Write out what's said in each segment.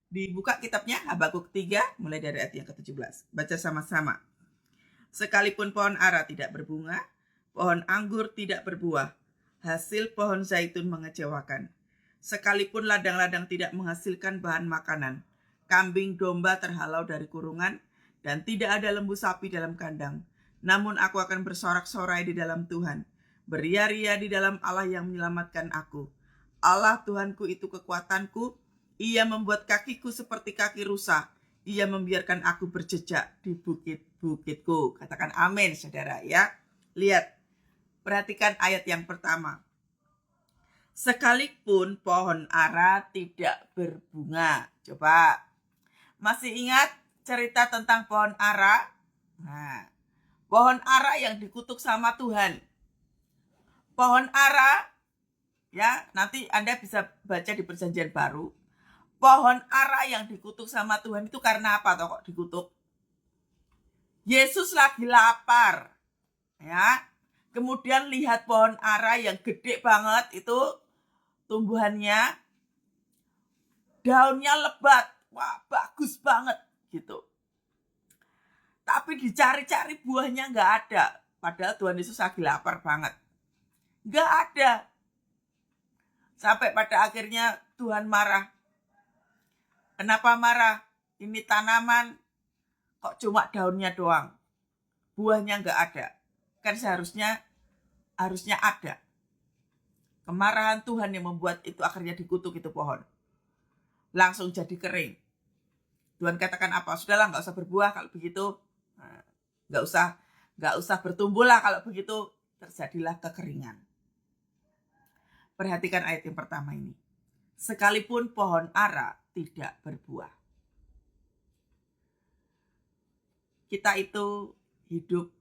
Dibuka kitabnya Habakuk 3 mulai dari ayat yang ke-17. Baca sama-sama. Sekalipun pohon ara tidak berbunga, pohon anggur tidak berbuah, hasil pohon zaitun mengecewakan. Sekalipun ladang-ladang tidak menghasilkan bahan makanan, kambing domba terhalau dari kurungan, dan tidak ada lembu sapi dalam kandang. Namun aku akan bersorak-sorai di dalam Tuhan, beria-ria di dalam Allah yang menyelamatkan aku. Allah Tuhanku itu kekuatanku, Ia membuat kakiku seperti kaki rusa. Ia membiarkan aku berjejak di bukit-bukitku. Katakan amin, saudara ya. Lihat, perhatikan ayat yang pertama. Sekalipun pohon ara tidak berbunga. Coba, masih ingat cerita tentang pohon ara? Nah, pohon ara yang dikutuk sama Tuhan. Pohon ara, ya nanti Anda bisa baca di Perjanjian Baru. Pohon ara yang dikutuk sama Tuhan itu karena apa toh kok dikutuk? Yesus lagi lapar, ya. Kemudian lihat pohon ara yang gede banget itu tumbuhannya, daunnya lebat, wah bagus banget gitu. Tapi dicari-cari buahnya nggak ada, padahal Tuhan Yesus lagi lapar banget, nggak ada. Sampai pada akhirnya Tuhan marah. Kenapa marah? Ini tanaman kok cuma daunnya doang, buahnya nggak ada. Kan seharusnya ada. Kemarahan Tuhan yang membuat itu akhirnya dikutuk itu pohon. Langsung jadi kering. Tuhan katakan apa? Sudahlah, nggak usah berbuah kalau begitu. Nggak usah bertumbuh lah kalau begitu. Terjadilah kekeringan. Perhatikan ayat yang pertama ini. Sekalipun pohon ara tidak berbuah. Kita itu hidup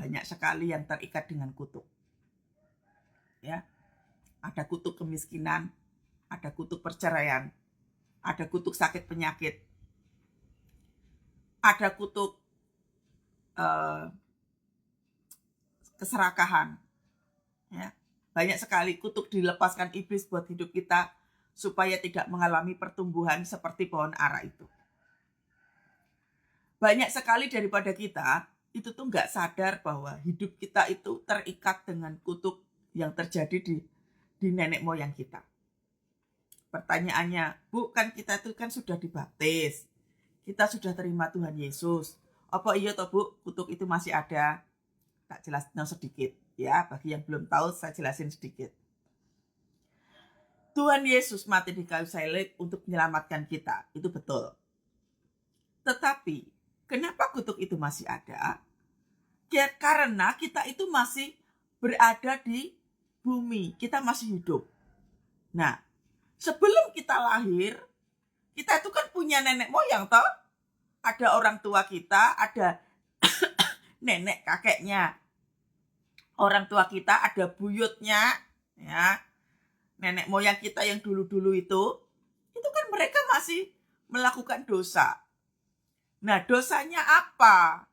banyak sekali yang terikat dengan kutuk. Ya, ada kutuk kemiskinan, ada kutuk perceraian, ada kutuk sakit penyakit, ada kutuk keserakahan. Ya, banyak sekali kutuk dilepaskan iblis buat hidup kita supaya tidak mengalami pertumbuhan seperti pohon ara itu. Banyak sekali daripada kita itu tuh nggak sadar bahwa hidup kita itu terikat dengan kutuk yang terjadi di nenek moyang kita. Pertanyaannya, Bu, kan kita itu kan sudah dibaptis, kita sudah terima Tuhan Yesus. Apa iya toh Bu, kutuk itu masih ada? Tak jelaskan sedikit ya, bagi yang belum tahu saya jelasin sedikit. Tuhan Yesus mati di kayu salib untuk menyelamatkan kita, itu betul. Tetapi kenapa kutuk itu masih ada? Ya, karena kita itu masih berada di bumi, kita masih hidup. Nah, sebelum kita lahir, kita itu kan punya nenek moyang toh. Ada orang tua kita, ada nenek kakeknya. Orang tua kita ada buyutnya, ya. Nenek moyang kita yang dulu-dulu itu kan mereka masih melakukan dosa. Nah, dosanya apa?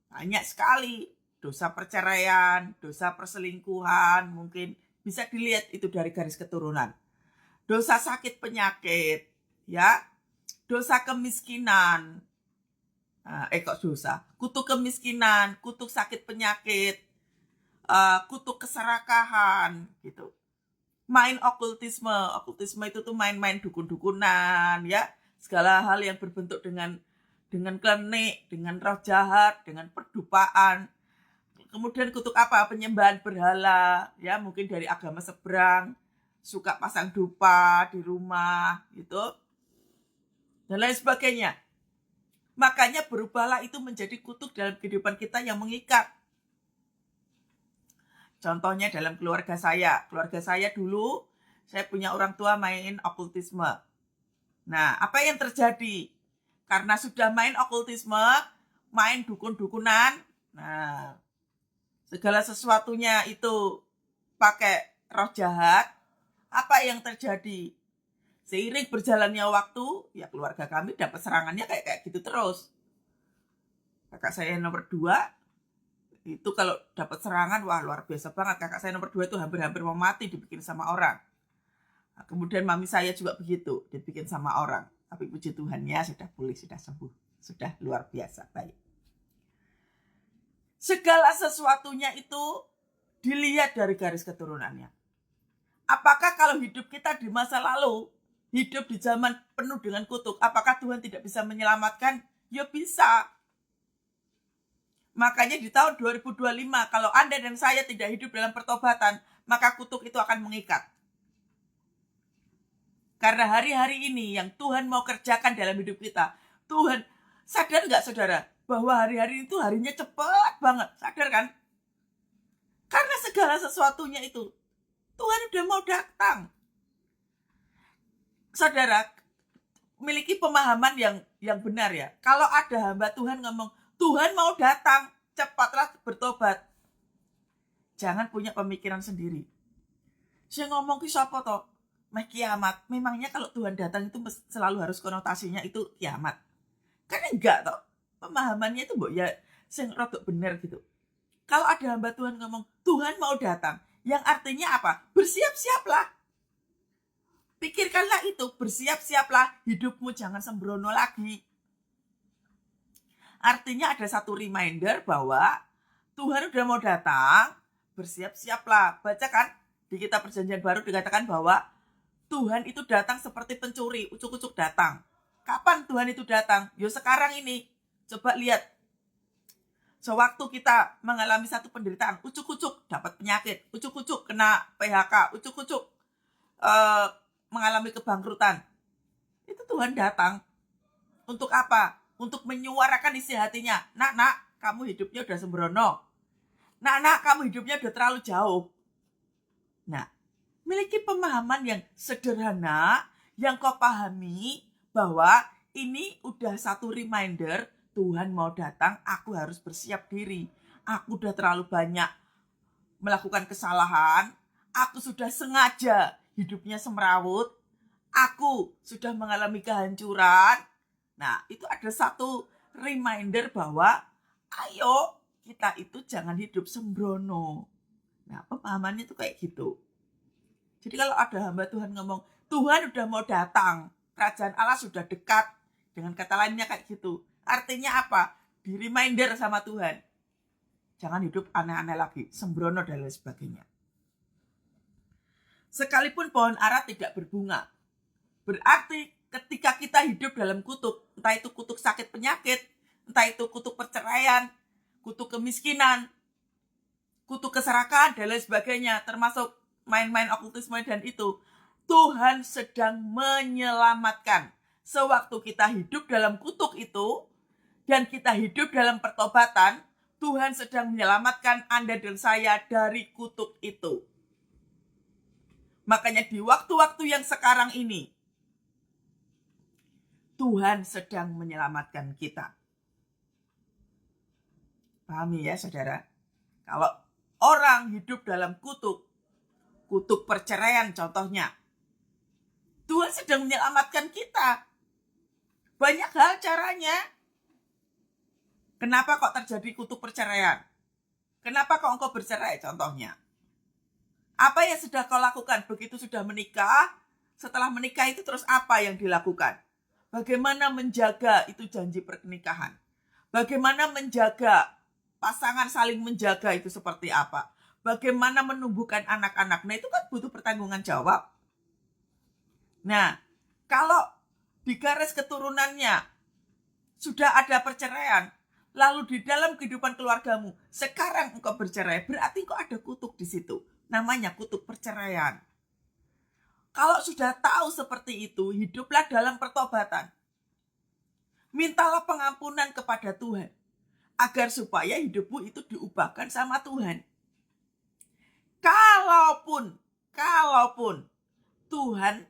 Banyak sekali. Dosa perceraian, dosa perselingkuhan, mungkin bisa dilihat itu dari garis keturunan. Dosa sakit penyakit, ya. Dosa kemiskinan. Kutuk kemiskinan, kutuk sakit penyakit, kutuk keserakahan, gitu. Main okultisme itu tuh main-main dukun-dukunan, ya. Segala hal yang berbentuk dengan klinik, dengan roh jahat, dengan perdupaan. Kemudian kutuk apa? Penyembahan berhala, ya, mungkin dari agama seberang, suka pasang dupa di rumah, gitu. Dan lain sebagainya. Makanya berubahlah itu menjadi kutuk dalam kehidupan kita yang mengikat. Contohnya dalam keluarga saya. Keluarga saya dulu, saya punya orang tua main okultisme. Nah, apa yang terjadi? Karena sudah main okultisme, main dukun-dukunan, nah, segala sesuatunya itu pakai roh jahat, apa yang terjadi? Seiring berjalannya waktu, ya keluarga kami dapat serangannya kayak gitu terus. Kakak saya nomor 2, itu kalau dapat serangan, wah luar biasa banget. Kakak saya nomor 2 itu hampir mau mati dibikin sama orang. Kemudian mami saya juga begitu, dibikin sama orang. Tapi puji Tuhan ya sudah pulih, sudah sembuh. Sudah luar biasa baik. Segala sesuatunya itu dilihat dari garis keturunannya. Apakah kalau hidup kita di masa lalu, hidup di zaman penuh dengan kutuk, apakah Tuhan tidak bisa menyelamatkan? Ya bisa. Makanya di tahun 2025, kalau Anda dan saya tidak hidup dalam pertobatan, maka kutuk itu akan mengikat. Karena hari-hari ini yang Tuhan mau kerjakan dalam hidup kita. Tuhan, sadar nggak saudara? Bahwa hari-hari itu harinya cepat banget. Sadar kan? Karena segala sesuatunya itu, Tuhan udah mau datang. Saudara, miliki pemahaman yang benar ya. Kalau ada hamba Tuhan ngomong, Tuhan mau datang, cepatlah bertobat. Jangan punya pemikiran sendiri. Saya ngomong ke siapa toh? Meh kiamat. Memangnya kalau Tuhan datang itu selalu harus konotasinya itu kiamat. Kan enggak toh. Pemahamannya itu ya sing rodok bener gitu. Kalau ada hamba Tuhan ngomong, Tuhan mau datang. Yang artinya apa? Bersiap-siaplah. Pikirkanlah itu, bersiap-siaplah. Hidupmu jangan sembrono lagi. Artinya ada satu reminder bahwa Tuhan udah mau datang, bersiap-siaplah. Baca kan di kitab Perjanjian Baru dikatakan bahwa Tuhan itu datang seperti pencuri, ucuk-ucuk datang. Kapan Tuhan itu datang? Yo sekarang ini. Coba lihat. Sewaktu kita mengalami satu penderitaan, ucuk-ucuk dapat penyakit, ucuk-ucuk kena PHK, ucuk-ucuk mengalami kebangkrutan. Itu Tuhan datang. Untuk apa? Untuk menyuarakan isi hatinya. Nak, kamu hidupnya udah sembrono. Nak, kamu hidupnya udah terlalu jauh. Nah, miliki pemahaman yang sederhana, yang kau pahami bahwa ini udah satu reminder, Tuhan mau datang, aku harus bersiap diri. Aku udah terlalu banyak melakukan kesalahan, aku sudah sengaja hidupnya semrawut, aku sudah mengalami kehancuran. Nah, itu ada satu reminder bahwa ayo kita itu jangan hidup sembrono. Nah, pemahamannya itu kayak gitu. Jadi kalau ada hamba Tuhan ngomong, Tuhan udah mau datang, kerajaan Allah sudah dekat, dengan kata lainnya kayak gitu. Artinya apa? Di reminder sama Tuhan. Jangan hidup aneh-aneh lagi, sembrono dan lain sebagainya. Sekalipun pohon ara tidak berbunga, berarti ketika kita hidup dalam kutuk, entah itu kutuk sakit penyakit, entah itu kutuk perceraian, kutuk kemiskinan, kutuk keserakahan dan lain sebagainya, termasuk main-main okultisme dan itu, Tuhan sedang menyelamatkan. Sewaktu kita hidup dalam kutuk itu dan kita hidup dalam pertobatan, Tuhan sedang menyelamatkan Anda dan saya dari kutuk itu. Makanya di waktu-waktu yang sekarang ini, Tuhan sedang menyelamatkan kita. Pahami ya saudara? Kalau orang hidup dalam kutuk perceraian contohnya, Tuhan sedang menyelamatkan kita. Banyak hal caranya. Kenapa kok terjadi kutuk perceraian? Kenapa kok engkau bercerai contohnya? Apa yang sudah kau lakukan begitu sudah menikah? Setelah menikah itu terus apa yang dilakukan? Bagaimana menjaga itu janji pernikahan? Bagaimana menjaga pasangan saling menjaga itu seperti apa? Bagaimana menumbuhkan anak-anak? Nah itu kan butuh pertanggungan jawab. Nah kalau di garis keturunannya sudah ada perceraian, lalu di dalam kehidupan keluargamu sekarang engkau bercerai, berarti engkau ada kutuk di situ. Namanya kutuk perceraian. Kalau sudah tahu seperti itu, hiduplah dalam pertobatan. Mintalah pengampunan kepada Tuhan, agar supaya hidupmu itu diubahkan sama Tuhan. Kalaupun Tuhan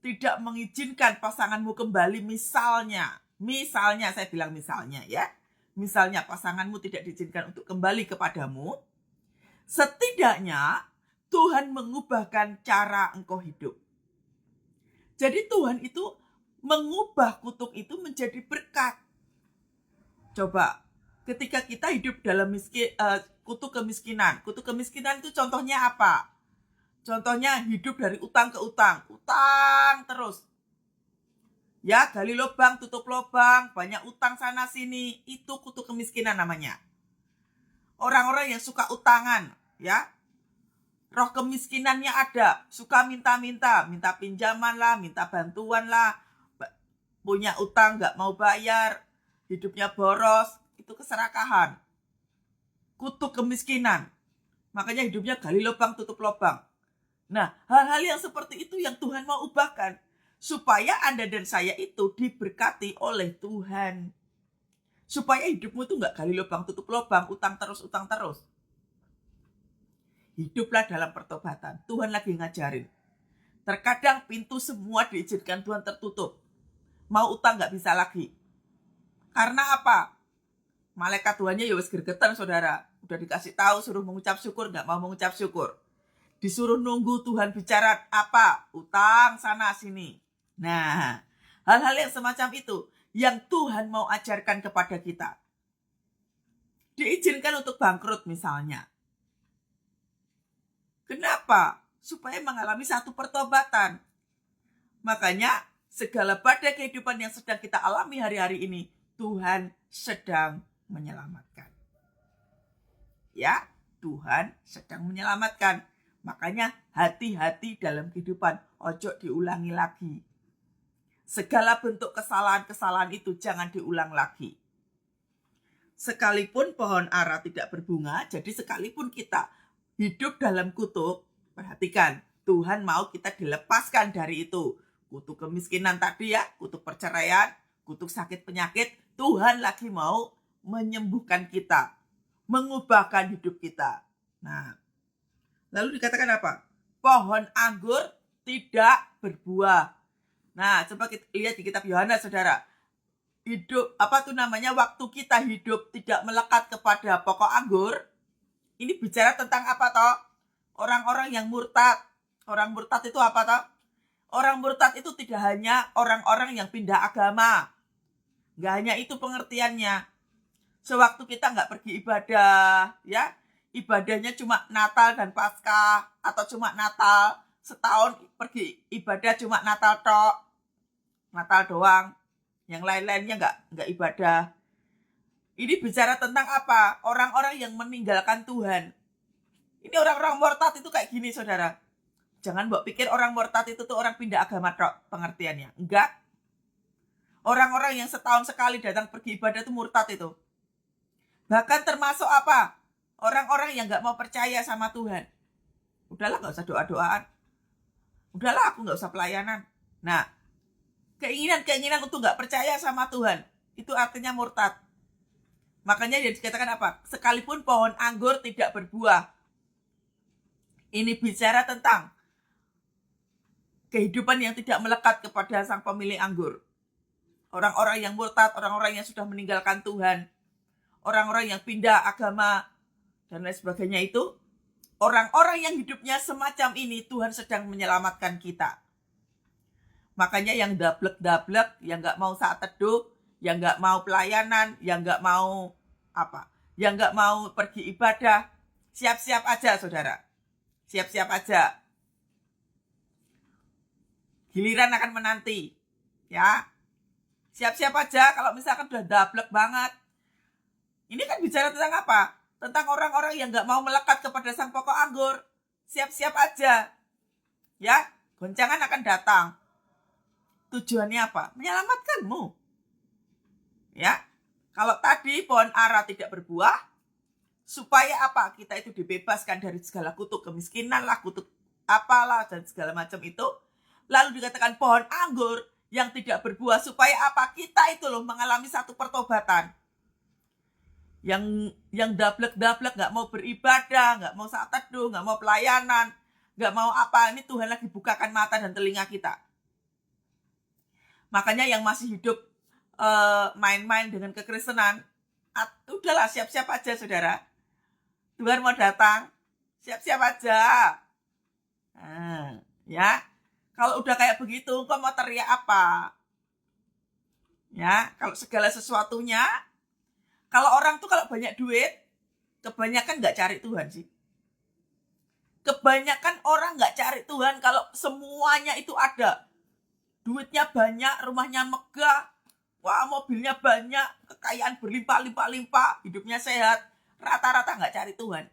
tidak mengizinkan pasanganmu kembali, misalnya saya bilang misalnya ya, misalnya pasanganmu tidak diizinkan untuk kembali kepadamu, setidaknya Tuhan mengubahkan cara engkau hidup. Jadi Tuhan itu mengubah kutuk itu menjadi berkat. Coba, ketika kita hidup dalam kutuk kemiskinan itu contohnya apa? Contohnya hidup dari utang ke utang, utang terus. Ya, gali lubang, tutup lubang, banyak utang sana sini, itu kutuk kemiskinan namanya. Orang-orang yang suka utangan, ya, roh kemiskinannya ada, suka minta-minta, minta pinjaman lah, minta bantuan lah, punya utang gak mau bayar, hidupnya boros, itu keserakahan. Kutuk kemiskinan. Makanya hidupnya gali lubang, tutup lubang. Nah, hal-hal yang seperti itu yang Tuhan mau ubahkan. Supaya Anda dan saya itu diberkati oleh Tuhan. Supaya hidupmu itu gak gali lubang, tutup lubang, utang terus, utang terus. Hiduplah dalam pertobatan. Tuhan lagi ngajarin. Terkadang pintu semua diizinkan Tuhan tertutup. Mau utang gak bisa lagi. Karena apa? Malaikat Tuhannya ya wis gregetan, saudara. Udah dikasih tahu suruh mengucap syukur, gak mau mengucap syukur. Disuruh nunggu Tuhan bicara apa? Utang sana sini. Nah, hal-hal yang semacam itu yang Tuhan mau ajarkan kepada kita. Diizinkan untuk bangkrut misalnya. Kenapa? Supaya mengalami satu pertobatan. Makanya segala badai kehidupan yang sedang kita alami hari-hari ini, Tuhan sedang menyelamatkan. Ya, Tuhan sedang menyelamatkan. Makanya hati-hati dalam kehidupan, ojo diulangi lagi. Segala bentuk kesalahan-kesalahan itu jangan diulang lagi. Sekalipun pohon ara tidak berbunga, jadi sekalipun kita hidup dalam kutuk, perhatikan, Tuhan mau kita dilepaskan dari itu. Kutuk kemiskinan tadi ya, kutuk perceraian, kutuk sakit penyakit, Tuhan lagi mau menyembuhkan kita, mengubahkan hidup kita. Nah, lalu dikatakan apa? Pohon anggur tidak berbuah. Nah, coba kita lihat di kitab Yohanes, saudara. Hidup, waktu kita hidup tidak melekat kepada pokok anggur. Ini bicara tentang apa toh? Orang-orang yang murtad. Orang murtad itu apa toh? Orang murtad itu tidak hanya orang-orang yang pindah agama. Nggak hanya itu pengertiannya. Sewaktu kita nggak pergi ibadah, ya, ibadahnya cuma Natal dan Paskah, atau cuma Natal, setahun pergi ibadah cuma Natal tok, Natal doang, yang lain-lainnya nggak ibadah. Ini bicara tentang apa? Orang-orang yang meninggalkan Tuhan. Ini orang-orang murtad itu kayak gini, saudara. Jangan mbok pikir orang murtad itu tuh orang pindah agama tok pengertiannya. Enggak. Orang-orang yang setahun sekali datang pergi ibadah itu murtad itu. Bahkan termasuk apa? Orang-orang yang gak mau percaya sama Tuhan. Udahlah gak usah doa-doaan. Udahlah aku gak usah pelayanan. Nah, keinginan untuk gak percaya sama Tuhan, itu artinya murtad. Makanya dia dikatakan apa? Sekalipun pohon anggur tidak berbuah. Ini bicara tentang kehidupan yang tidak melekat kepada sang pemilik anggur. Orang-orang yang murtad, orang-orang yang sudah meninggalkan Tuhan, orang-orang yang pindah agama, dan lain sebagainya itu, orang-orang yang hidupnya semacam ini, Tuhan sedang menyelamatkan kita. Makanya yang dablek-dablek, yang gak mau saat teduh, yang gak mau pelayanan, yang gak mau yang gak mau pergi ibadah, siap-siap aja, saudara. Siap-siap aja. Giliran akan menanti. Ya. Siap-siap aja kalau misalkan udah dablek banget. Ini kan bicara tentang apa? Tentang orang-orang yang gak mau melekat kepada sang pokok anggur. Siap-siap aja. Ya, goncangan akan datang. Tujuannya apa? Menyelamatkanmu. Ya. Kalau tadi pohon ara tidak berbuah, supaya apa? Kita itu dibebaskan dari segala kutuk kemiskinan lah, kutuk apalah, dan segala macam itu. Lalu dikatakan pohon anggur yang tidak berbuah, supaya apa? Kita itu loh mengalami satu pertobatan. Yang dablek-dablek, gak mau beribadah, gak mau saat teduh, gak mau pelayanan, gak mau apa, ini Tuhan lagi bukakan mata dan telinga kita. Makanya yang masih hidup main-main dengan kekristenan, udahlah siap-siap aja, saudara. Tuhan mau datang, siap-siap aja. Ya, kalau udah kayak begitu, kau mau teriak apa? Ya, kalau segala sesuatunya, kalau orang tuh kalau banyak duit, kebanyakan nggak cari Tuhan sih. Kebanyakan orang nggak cari Tuhan kalau semuanya itu ada. Duitnya banyak, rumahnya megah, wah mobilnya banyak, kekayaan berlimpah-limpah-limpah, hidupnya sehat. Rata-rata nggak cari Tuhan.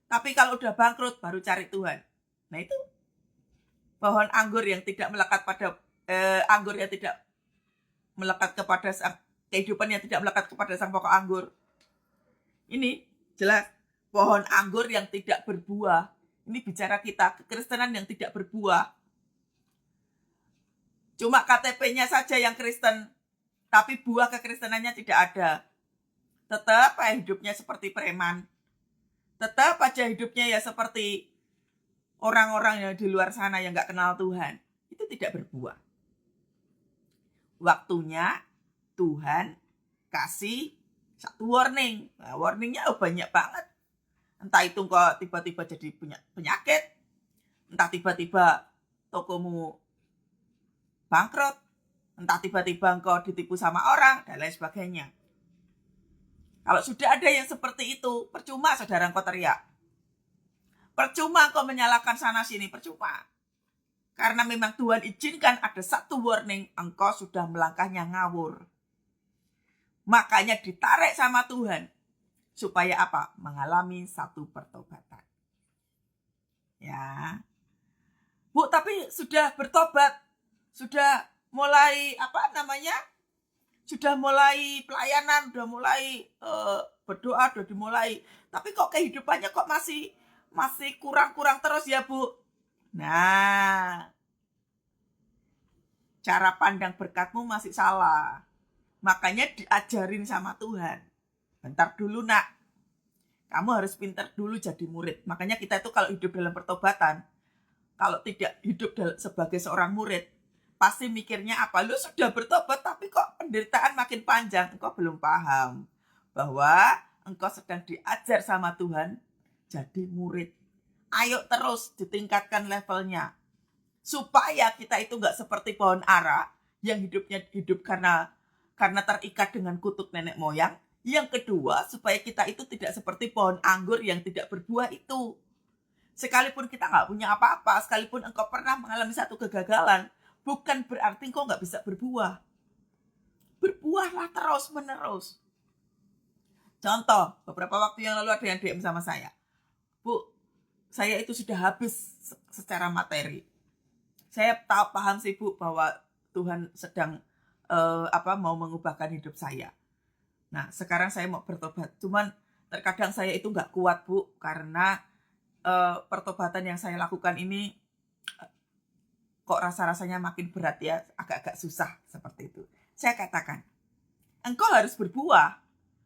Tapi kalau udah bangkrut baru cari Tuhan. Nah itu pohon anggur yang tidak melekat pada anggur yang tidak melekat kepada kehidupan yang tidak melekat kepada sang pokok anggur. Ini jelas pohon anggur yang tidak berbuah. Ini bicara kita, kekristenan yang tidak berbuah. Cuma KTP-nya saja yang Kristen, tapi buah kekristenannya tidak ada. Tetap hidupnya seperti preman. Tetap aja hidupnya ya seperti orang-orang yang di luar sana yang gak kenal Tuhan. Itu tidak berbuah. Waktunya Tuhan kasih satu warning. Nah, warningnya banyak banget. Entah itu kok tiba-tiba jadi punya penyakit. Entah tiba-tiba tokomu bangkrut. Entah tiba-tiba engkau ditipu sama orang dan lain sebagainya. Kalau sudah ada yang seperti itu, percuma saudara engkau teriak. Percuma engkau menyalahkan sana sini, percuma. Karena memang Tuhan izinkan ada satu warning, engkau sudah melangkahnya ngawur. Makanya ditarik sama Tuhan. Supaya apa? Mengalami satu pertobatan. Ya. Bu, tapi sudah bertobat. Sudah mulai sudah mulai pelayanan, sudah mulai berdoa, sudah dimulai. Tapi kok kehidupannya kok masih kurang-kurang terus ya Bu? Nah, cara pandang berkatmu masih salah. Makanya diajarin sama Tuhan. Bentar dulu nak, kamu harus pintar dulu jadi murid. Makanya kita itu kalau hidup dalam pertobatan, kalau tidak hidup sebagai seorang murid, pasti mikirnya apa? Lu sudah bertobat tapi kok penderitaan makin panjang. Engkau belum paham bahwa engkau sedang diajar sama Tuhan jadi murid. Ayo terus ditingkatkan levelnya. Supaya kita itu gak seperti pohon ara yang hidupnya hidup karena terikat dengan kutuk nenek moyang. Yang kedua, supaya kita itu tidak seperti pohon anggur yang tidak berbuah itu. Sekalipun kita gak punya apa-apa, sekalipun engkau pernah mengalami satu kegagalan, bukan berarti engkau gak bisa berbuah. Berbuahlah terus menerus. Contoh, beberapa waktu yang lalu ada yang DM sama saya. Bu, saya itu sudah habis secara materi. Saya paham sih Bu bahwa Tuhan sedang mau mengubahkan hidup saya. Nah, sekarang saya mau bertobat. Cuman terkadang saya itu gak kuat Bu, karena pertobatan yang saya lakukan ini kok rasa-rasanya makin berat ya, agak-agak susah seperti itu. Saya katakan, engkau harus berbuah.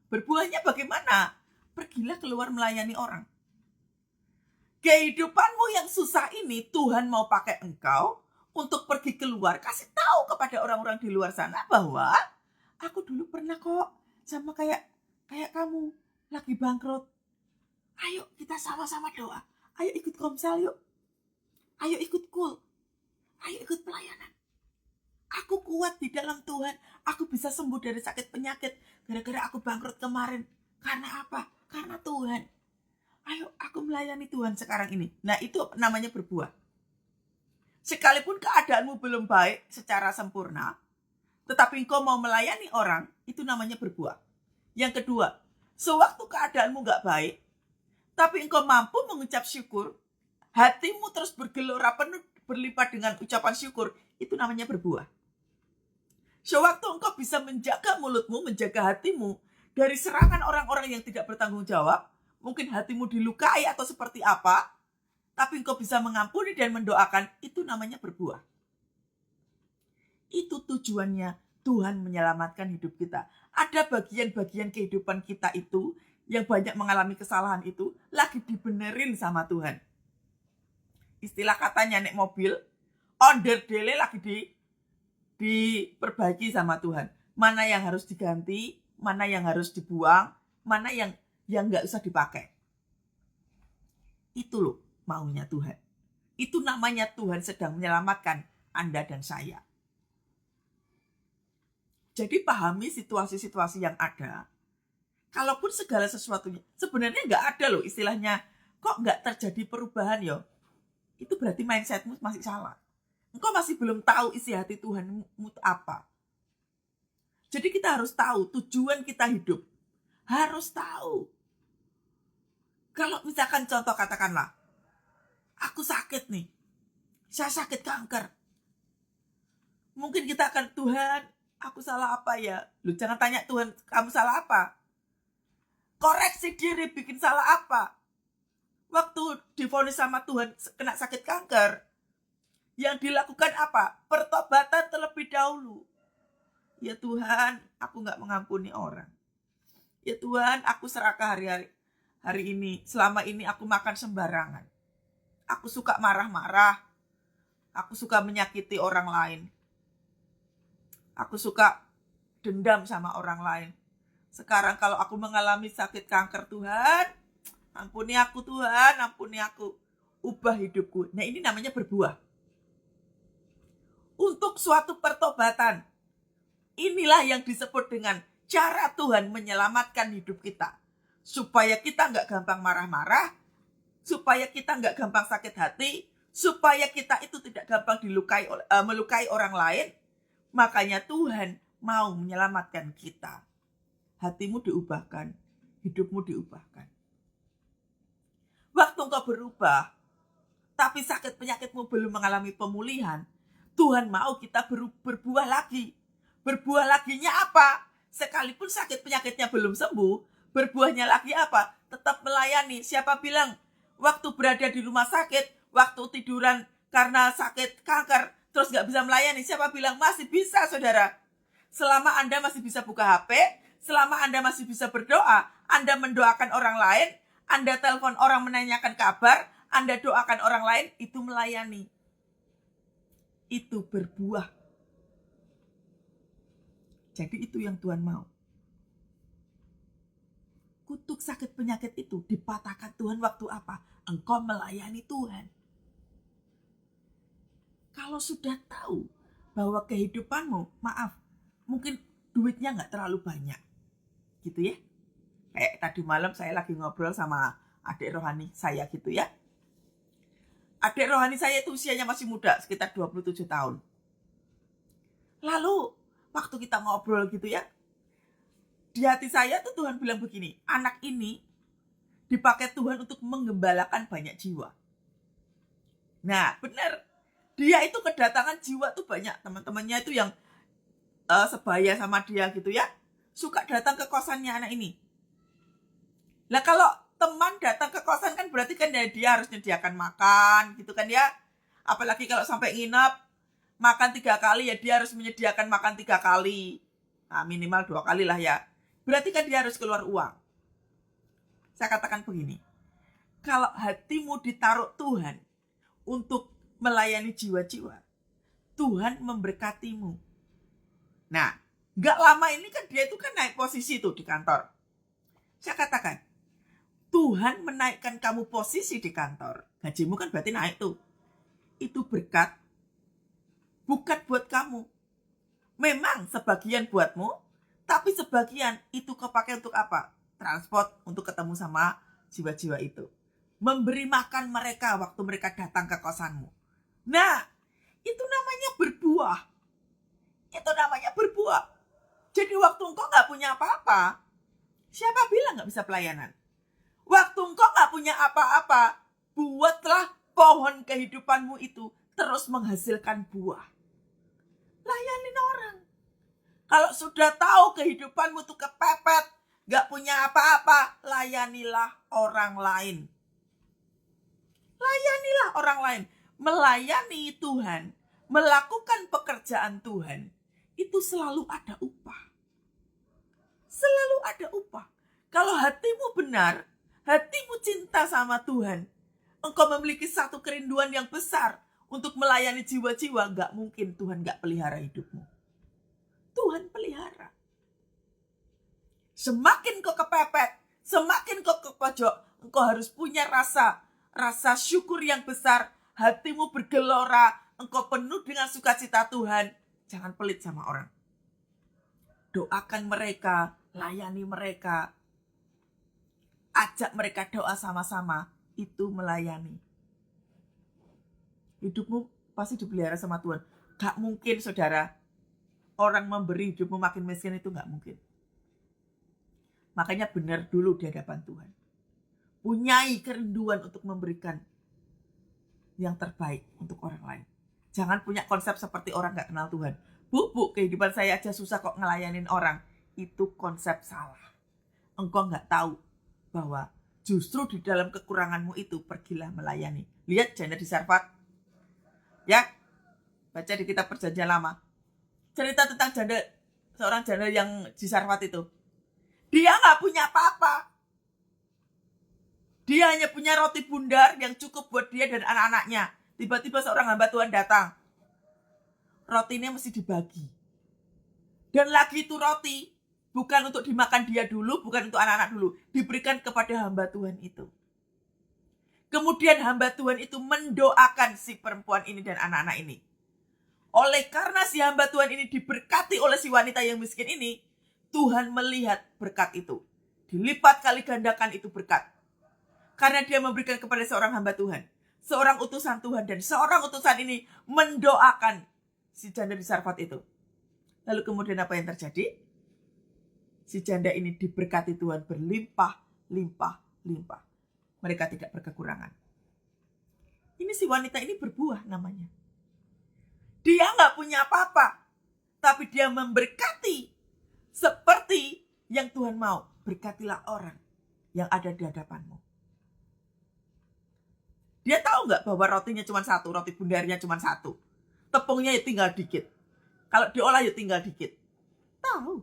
Berbuahnya bagaimana? Pergilah keluar melayani orang. Kehidupanmu yang susah ini Tuhan mau pakai engkau untuk pergi keluar, kasih tahu kepada orang-orang di luar sana bahwa aku dulu pernah kok sama kayak kamu lagi bangkrut. Ayo kita sama-sama doa. Ayo ikut komsel yuk. Ayo ikut kul. Ayo ikut pelayanan. Aku kuat di dalam Tuhan. Aku bisa sembuh dari sakit penyakit gara-gara aku bangkrut kemarin. Karena apa? Karena Tuhan. Ayo aku melayani Tuhan sekarang ini. Nah itu namanya berbuah. Sekalipun keadaanmu belum baik secara sempurna, tetapi engkau mau melayani orang, itu namanya berbuah. Yang kedua, sewaktu keadaanmu gak baik, tapi engkau mampu mengucap syukur, hatimu terus bergelora penuh berlimpah dengan ucapan syukur, itu namanya berbuah. Sewaktu engkau bisa menjaga mulutmu, menjaga hatimu dari serangan orang-orang yang tidak bertanggung jawab, mungkin hatimu dilukai atau seperti apa, tapi engkau bisa mengampuni dan mendoakan, itu namanya berbuah. Itu tujuannya Tuhan menyelamatkan hidup kita. Ada bagian-bagian kehidupan kita itu yang banyak mengalami kesalahan itu lagi dibenerin sama Tuhan. Istilah katanya nek mobil onderdele lagi diperbaiki sama Tuhan. Mana yang harus diganti, mana yang harus dibuang, mana yang nggak usah dipakai. Itu loh maunya Tuhan. Itu namanya Tuhan sedang menyelamatkan Anda dan saya. Jadi pahami situasi-situasi yang ada. Kalaupun segala sesuatunya, sebenarnya nggak ada loh istilahnya kok nggak terjadi perubahan ya? Itu berarti mindsetmu masih salah. Engkau masih belum tahu isi hati Tuhanmu itu apa. Jadi kita harus tahu tujuan kita hidup. Harus tahu. Kalau misalkan contoh katakanlah, aku sakit nih. Saya sakit kanker. Mungkin kita akan, Tuhan, aku salah apa ya? Lu jangan tanya Tuhan, kamu salah apa? Koreksi diri, bikin salah apa? Waktu divonis sama Tuhan kena sakit kanker, yang dilakukan apa? Pertobatan terlebih dahulu. Ya Tuhan, aku gak mengampuni orang. Ya Tuhan, aku serakah hari ini. Selama ini aku makan sembarangan. Aku suka marah-marah. Aku suka menyakiti orang lain. Aku suka dendam sama orang lain. Sekarang kalau aku mengalami sakit kanker, Tuhan, ampuni aku Tuhan, ampuni aku. Ubah hidupku. Nah, ini namanya berbuah. Untuk suatu pertobatan. Inilah yang disebut dengan cara Tuhan menyelamatkan hidup kita. Supaya kita gak gampang marah-marah. Supaya kita gak gampang sakit hati. Supaya kita itu tidak gampang melukai orang lain. Makanya Tuhan mau menyelamatkan kita. Hatimu diubahkan. Hidupmu diubahkan. Waktu engkau berubah, tapi sakit penyakitmu belum mengalami pemulihan, Tuhan mau kita berbuah lagi. Berbuah laginya apa? Sekalipun sakit penyakitnya belum sembuh, berbuahnya lagi apa? Tetap melayani. Siapa bilang waktu berada di rumah sakit, waktu tiduran karena sakit kanker, terus gak bisa melayani? Siapa bilang masih bisa, saudara? Selama Anda masih bisa buka HP, selama Anda masih bisa berdoa, Anda mendoakan orang lain, Anda telepon orang menanyakan kabar, Anda doakan orang lain, itu melayani. Itu berbuah. Jadi itu yang Tuhan mau. Kutuk sakit penyakit itu dipatahkan Tuhan waktu apa? Engkau melayani Tuhan. Kalau sudah tahu bahwa kehidupanmu, maaf, mungkin duitnya gak terlalu banyak. Gitu ya. Kayak tadi malam saya lagi ngobrol sama adik rohani saya gitu ya. Adik rohani saya itu usianya masih muda, sekitar 27 tahun. Lalu waktu kita ngobrol gitu ya, di hati saya tuh Tuhan bilang begini, anak ini dipakai Tuhan untuk menggembalakan banyak jiwa. Nah benar, dia itu kedatangan jiwa tuh banyak. Teman-temannya itu yang sebaya sama dia gitu ya, suka datang ke kosannya anak ini. Lah kalau teman datang ke kosan kan berarti kan dia harus menyediakan makan gitu kan ya. Apalagi kalau sampai nginep, makan 3 kali ya dia harus menyediakan makan 3 kali. Nah minimal 2 kali lah ya. Berarti kan dia harus keluar uang. Saya katakan begini, kalau hatimu ditaruh Tuhan untuk melayani jiwa-jiwa, Tuhan memberkatimu. Nah, gak lama ini kan dia itu kan naik posisi tuh di kantor. Saya katakan, Tuhan menaikkan kamu posisi di kantor. Gajimu kan berarti naik tuh. Itu berkat. Bukan buat kamu. Memang sebagian buatmu, tapi sebagian itu kepakai untuk apa? Transport untuk ketemu sama jiwa-jiwa itu. Memberi makan mereka waktu mereka datang ke kosanmu. Nah, itu namanya berbuah. Itu namanya berbuah. Jadi waktu engkau gak punya apa-apa, siapa bilang gak bisa pelayanan? Waktu engkau gak punya apa-apa, buatlah pohon kehidupanmu itu terus menghasilkan buah. Layanin orang. Kalau sudah tahu kehidupanmu itu kepepet, gak punya apa-apa, layanilah orang lain. Layanilah orang lain. Melayani Tuhan, melakukan pekerjaan Tuhan, itu selalu ada upah. Selalu ada upah. Kalau hatimu benar, hatimu cinta sama Tuhan, engkau memiliki satu kerinduan yang besar untuk melayani jiwa-jiwa, gak mungkin Tuhan gak pelihara hidupmu. Tuhan pelihara. Semakin kau kepepet, semakin kau ke pojok, engkau harus punya rasa syukur yang besar, hatimu bergelora, engkau penuh dengan sukacita Tuhan. Jangan pelit sama orang. Doakan mereka, layani mereka, ajak mereka doa sama-sama. itu melayani. Hidupmu pasti dipelihara sama Tuhan. Gak mungkin saudara, orang memberi hidupmu makin miskin itu gak mungkin. Makanya benar dulu di hadapan Tuhan. Punyai kerinduan untuk memberikan yang terbaik untuk orang lain. Jangan punya konsep seperti orang gak kenal Tuhan. Bu, kehidupan saya aja susah kok ngelayanin orang. Itu konsep salah. Engkau gak tahu bahwa justru di dalam kekuranganmu itu pergilah melayani. Lihat janda di Sarfat. Ya, baca di kitab Perjanjian Lama. Cerita tentang seorang janda yang di Sarfat itu. Dia gak punya apa-apa. Dia hanya punya roti bundar yang cukup buat dia dan anak-anaknya. Tiba-tiba seorang hamba Tuhan datang. Rotinya mesti dibagi. Dan lagi itu roti bukan untuk dimakan dia dulu, bukan untuk anak-anak dulu. Diberikan kepada hamba Tuhan itu. Kemudian hamba Tuhan itu mendoakan si perempuan ini dan anak-anak ini. Oleh karena si hamba Tuhan ini diberkati oleh si wanita yang miskin ini, Tuhan melihat berkat itu. Dilipat kali gandakan itu berkat. Karena dia memberikan kepada seorang hamba Tuhan. Seorang utusan Tuhan. Dan seorang utusan ini mendoakan si janda di Sarfat itu. Lalu kemudian apa yang terjadi? Si janda ini diberkati Tuhan berlimpah. Mereka tidak berkekurangan. Ini si wanita ini berbuah namanya. Dia gak punya apa-apa. Tapi dia memberkati seperti yang Tuhan mau. Berkatilah orang yang ada di hadapanmu. Dia tahu nggak bahwa rotinya cuma satu, roti bundarnya cuma satu. Tepungnya ya tinggal dikit. Kalau diolah ya tinggal dikit. Tahu.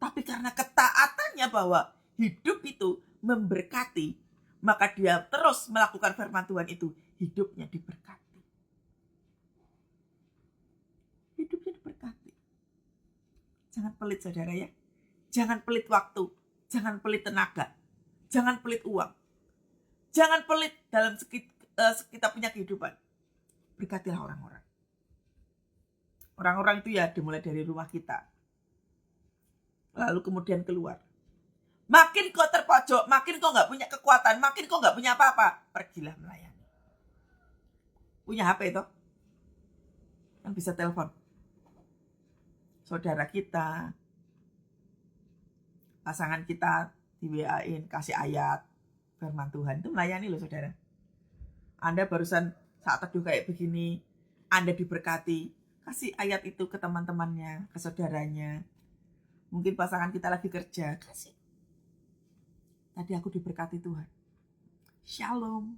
Tapi karena ketaatannya bahwa hidup itu memberkati, maka dia terus melakukan firman Tuhan itu. Hidupnya diberkati. Hidupnya diberkati. Jangan pelit saudara ya. Jangan pelit waktu. Jangan pelit tenaga. Jangan pelit uang. Jangan pelit dalam kita punya kehidupan. Berkatilah orang-orang. Orang-orang itu ya dimulai dari rumah kita. Lalu kemudian keluar. Makin kau terpojok, makin kau gak punya kekuatan, makin kau gak punya apa-apa, pergilah melayani. Punya HP itu? Kan bisa telepon. Saudara kita, pasangan kita di WA-in, kasih ayat firman Tuhan, itu melayani loh saudara. Anda barusan saat teduh kayak begini, Anda diberkati, kasih ayat itu ke teman-temannya, ke saudaranya. Mungkin pasangan kita lagi kerja, kasih. Tadi aku diberkati Tuhan. Shalom.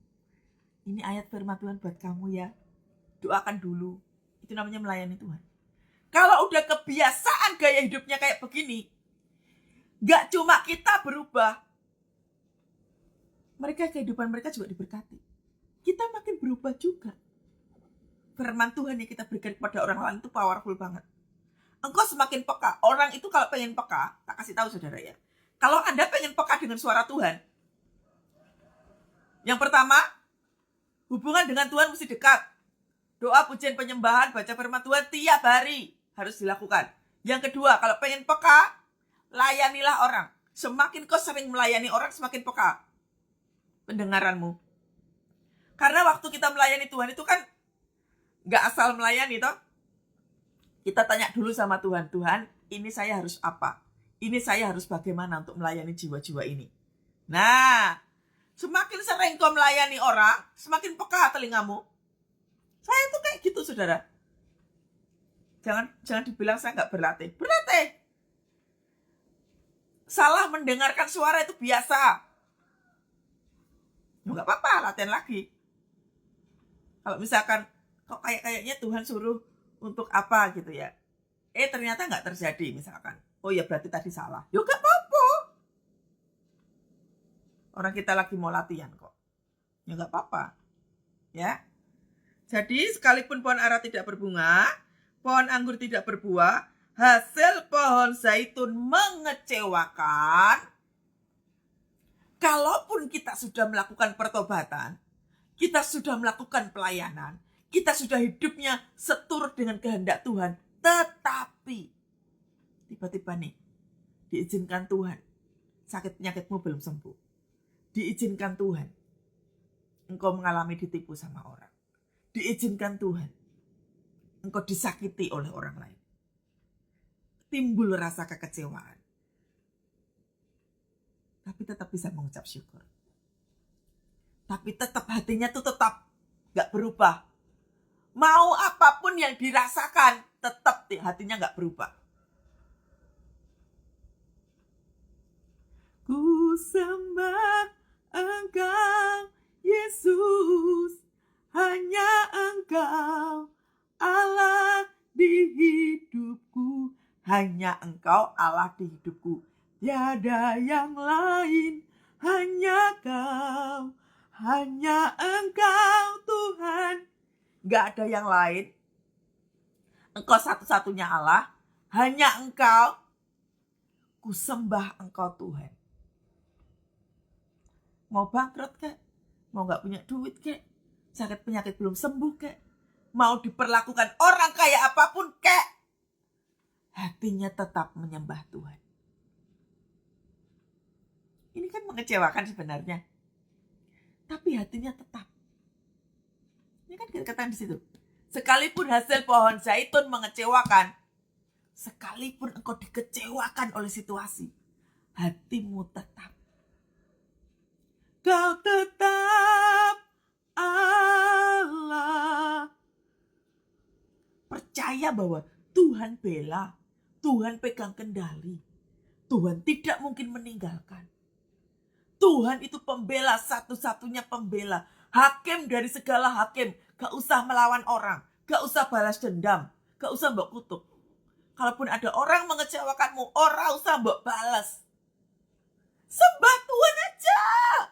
Ini ayat firman Tuhan buat kamu ya. Doakan dulu. Itu namanya melayani Tuhan. Kalau udah kebiasaan gaya hidupnya kayak begini, gak cuma kita berubah, mereka kehidupan mereka juga diberkati. Kita makin berubah juga. Firman Tuhan yang kita berikan kepada orang lain itu powerful banget. Engkau semakin peka. Orang itu kalau pengen peka, tak kasih tahu saudara ya. Kalau Anda pengen peka dengan suara Tuhan, yang pertama, hubungan dengan Tuhan mesti dekat. Doa, pujian, penyembahan, baca firman Tuhan tiap hari harus dilakukan. Yang kedua, kalau pengen peka, layanilah orang. Semakin kau sering melayani orang, semakin peka pendengaranmu. Karena waktu kita melayani Tuhan itu kan gak asal melayani toh. Kita tanya dulu sama Tuhan, Tuhan ini saya harus apa? Ini saya harus bagaimana untuk melayani jiwa-jiwa ini? Nah, semakin sering kau melayani orang, semakin peka telingamu. Saya tuh kayak gitu saudara. Jangan dibilang saya gak berlatih. Berlatih. Salah mendengarkan suara itu biasa. Nggak apa-apa, latihan lagi. Kalau misalkan kok kayaknya Tuhan suruh untuk apa gitu ya. Ternyata nggak terjadi misalkan. Oh ya berarti tadi salah. Ya nggak apa-apa. Orang kita lagi mau latihan kok. Ya nggak apa-apa. Ya. Jadi sekalipun pohon ara tidak berbunga, pohon anggur tidak berbuah, hasil pohon zaitun mengecewakan. Kalaupun kita sudah melakukan pertobatan, kita sudah melakukan pelayanan, kita sudah hidupnya seturut dengan kehendak Tuhan, tetapi tiba-tiba nih, diizinkan Tuhan, sakit penyakitmu belum sembuh. Diizinkan Tuhan, engkau mengalami ditipu sama orang. Diizinkan Tuhan engkau disakiti oleh orang lain. Timbul rasa kekecewaan. Tapi tetap bisa mengucap syukur. Tapi tetap hatinya tuh tetap gak berubah. Mau apapun yang dirasakan, tetap hatinya gak berubah. Ku sembah Engkau, Yesus, hanya Engkau Allah di hidupku, hanya Engkau Allah di hidupku, tiada yang lain, hanya Kau, hanya Engkau Tuhan, gak ada yang lain. Engkau satu-satunya Allah, hanya Engkau, ku sembah Engkau Tuhan. Mau bangkrut kek, mau gak punya duit kek, sakit penyakit belum sembuh kek, mau diperlakukan orang kayak apapun kek, hatinya tetap menyembah Tuhan. Ini kan mengecewakan sebenarnya, tapi hatinya tetap. Ini kan kata di situ. Sekalipun hasil pohon zaitun mengecewakan, sekalipun engkau dikecewakan oleh situasi, hatimu tetap. Kau tetap Allah. Percaya bahwa Tuhan bela, Tuhan pegang kendali, Tuhan tidak mungkin meninggalkan. Tuhan itu pembela, satu-satunya pembela, hakim dari segala hakim. Gak usah melawan orang, gak usah balas dendam, gak usah mbok kutuk. Kalaupun ada orang mengecewakanmu, orang usah mbok balas. Sembah Tuhan aja,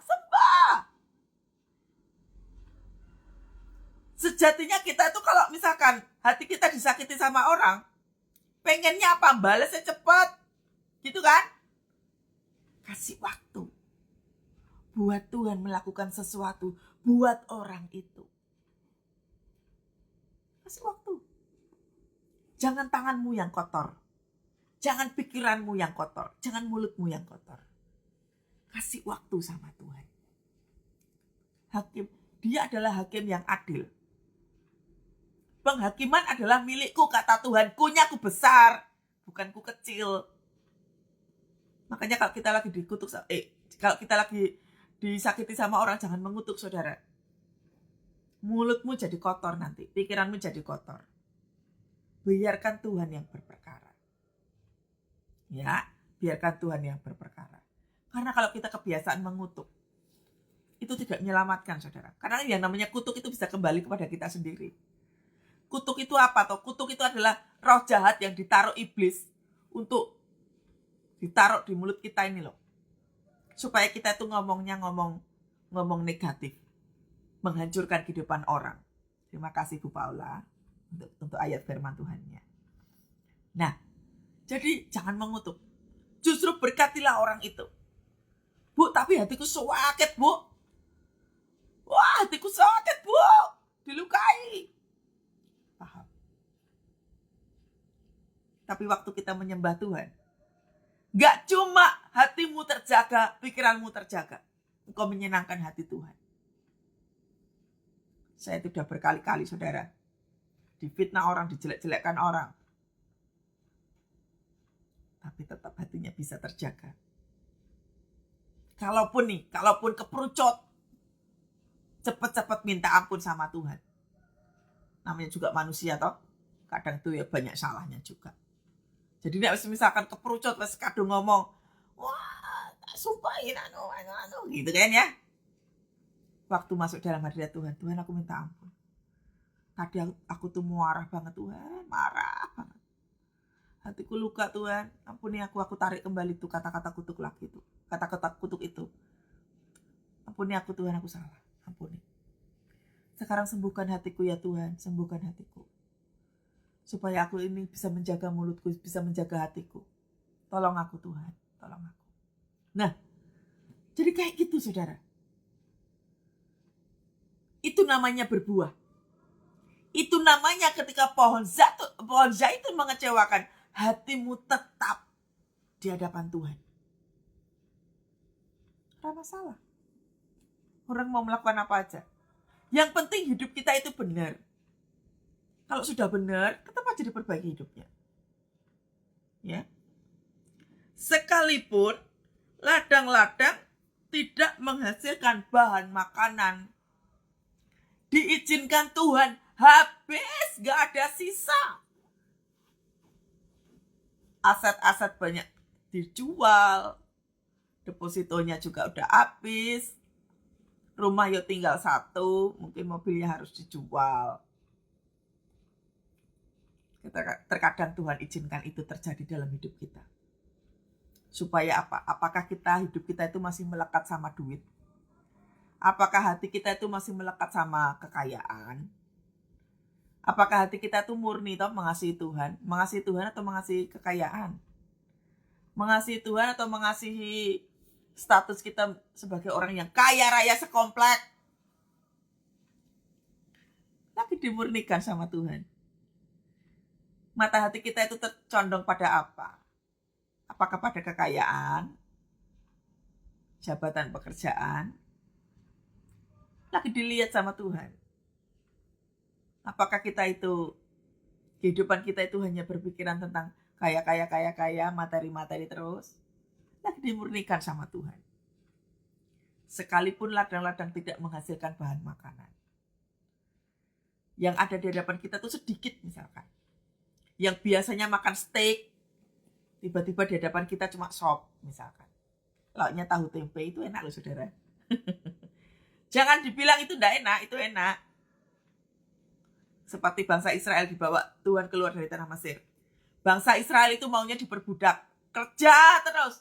sembah. Sejatinya kita itu kalau misalkan hati kita disakiti sama orang, pengennya apa? Balasnya cepat, gitu kan? Kasih waktu buat Tuhan melakukan sesuatu buat orang itu. Kasih waktu. Jangan tanganmu yang kotor. Jangan pikiranmu yang kotor. Jangan mulutmu yang kotor. Kasih waktu sama Tuhan. Hakim, dia adalah hakim yang adil. Penghakiman adalah milikku, kata Tuhan. Kunyaku besar, bukan ku kecil. Makanya kalau kita lagi dikutuk, kalau kita lagi disakiti sama orang, jangan mengutuk saudara. Mulutmu jadi kotor nanti, pikiranmu jadi kotor. Biarkan Tuhan yang berperkara. Ya, biarkan Tuhan yang berperkara. Karena kalau kita kebiasaan mengutuk, itu tidak menyelamatkan saudara. Karena yang namanya kutuk itu bisa kembali kepada kita sendiri. Kutuk itu apa toh? Kutuk itu adalah roh jahat yang ditaruh iblis untuk ditaruh di mulut kita ini loh. Supaya kita itu ngomongnya ngomong negatif. Menghancurkan kehidupan orang. Terima kasih Bu Paula untuk ayat firman Tuhannya. Nah, jadi jangan mengutuk. Justru berkatilah orang itu. Bu, tapi hatiku sakit, Bu. Wah, hatiku sakit, Bu. Dilukai. Paham. Tapi waktu kita menyembah Tuhan, gak cuma hatimu terjaga, pikiranmu terjaga. Engkau menyenangkan hati Tuhan. Saya itu sudah berkali-kali, saudara. Difitnah orang, dijelek-jelekkan orang. Tapi tetap hatinya bisa terjaga. Kalaupun keperucut, cepat-cepat minta ampun sama Tuhan. Namanya juga manusia toh. Kadang tuh ya banyak salahnya juga. Jadi nek misalkan keperucut wis kadung ngomong, wah, tak sumpahin anu gitu kan ya. Waktu masuk dalam hadirat Tuhan, Tuhan aku minta ampun. Tadi aku tuh marah banget Tuhan, marah banget. Hatiku luka Tuhan, ampuni aku tarik kembali tuh kata-kata kutuk lagi tuh. Kata-kata kutuk itu. Ampuni aku Tuhan, aku salah. Ampuni. Sekarang sembuhkan hatiku ya Tuhan, sembuhkan hatiku. Supaya aku ini bisa menjaga mulutku, bisa menjaga hatiku. Tolong aku Tuhan, tolong aku. Nah, jadi kayak gitu saudara. Itu namanya berbuah. Itu namanya ketika pohon zaitun mengecewakan, hatimu tetap di hadapan Tuhan. Tidak masalah. Orang mau melakukan apa aja. Yang penting hidup kita itu benar. Kalau sudah benar, tetap aja diperbaiki hidupnya. Ya. Sekalipun ladang-ladang tidak menghasilkan bahan makanan, diizinkan Tuhan, habis, gak ada sisa. Aset-aset banyak dijual, depositonya juga udah habis, rumah ya tinggal satu, mungkin mobilnya harus dijual. Terkadang Tuhan izinkan itu terjadi dalam hidup kita. Supaya apa? Apakah hidup kita itu masih melekat sama duit? Apakah hati kita itu masih melekat sama kekayaan? Apakah hati kita itu murni toh mengasihi Tuhan? Mengasihi Tuhan atau mengasihi kekayaan? Mengasihi Tuhan atau mengasihi status kita sebagai orang yang kaya raya sekomplek? Lagi dimurnikan sama Tuhan. Mata hati kita itu tercondong pada apa? Apakah pada kekayaan, jabatan pekerjaan? Lagi dilihat sama Tuhan. Apakah kita itu, kehidupan kita itu hanya berpikiran tentang kaya, materi-materi terus? Lagi dimurnikan sama Tuhan. Sekalipun ladang-ladang tidak menghasilkan bahan makanan. Yang ada di hadapan kita tuh sedikit misalkan. Yang biasanya makan steak, tiba-tiba di hadapan kita cuma sop misalkan. Lauknya tahu tempe, itu enak loh saudara. Jangan dibilang itu enggak enak, itu enak. Seperti bangsa Israel dibawa Tuhan keluar dari tanah Mesir. Bangsa Israel itu maunya diperbudak. Kerja terus.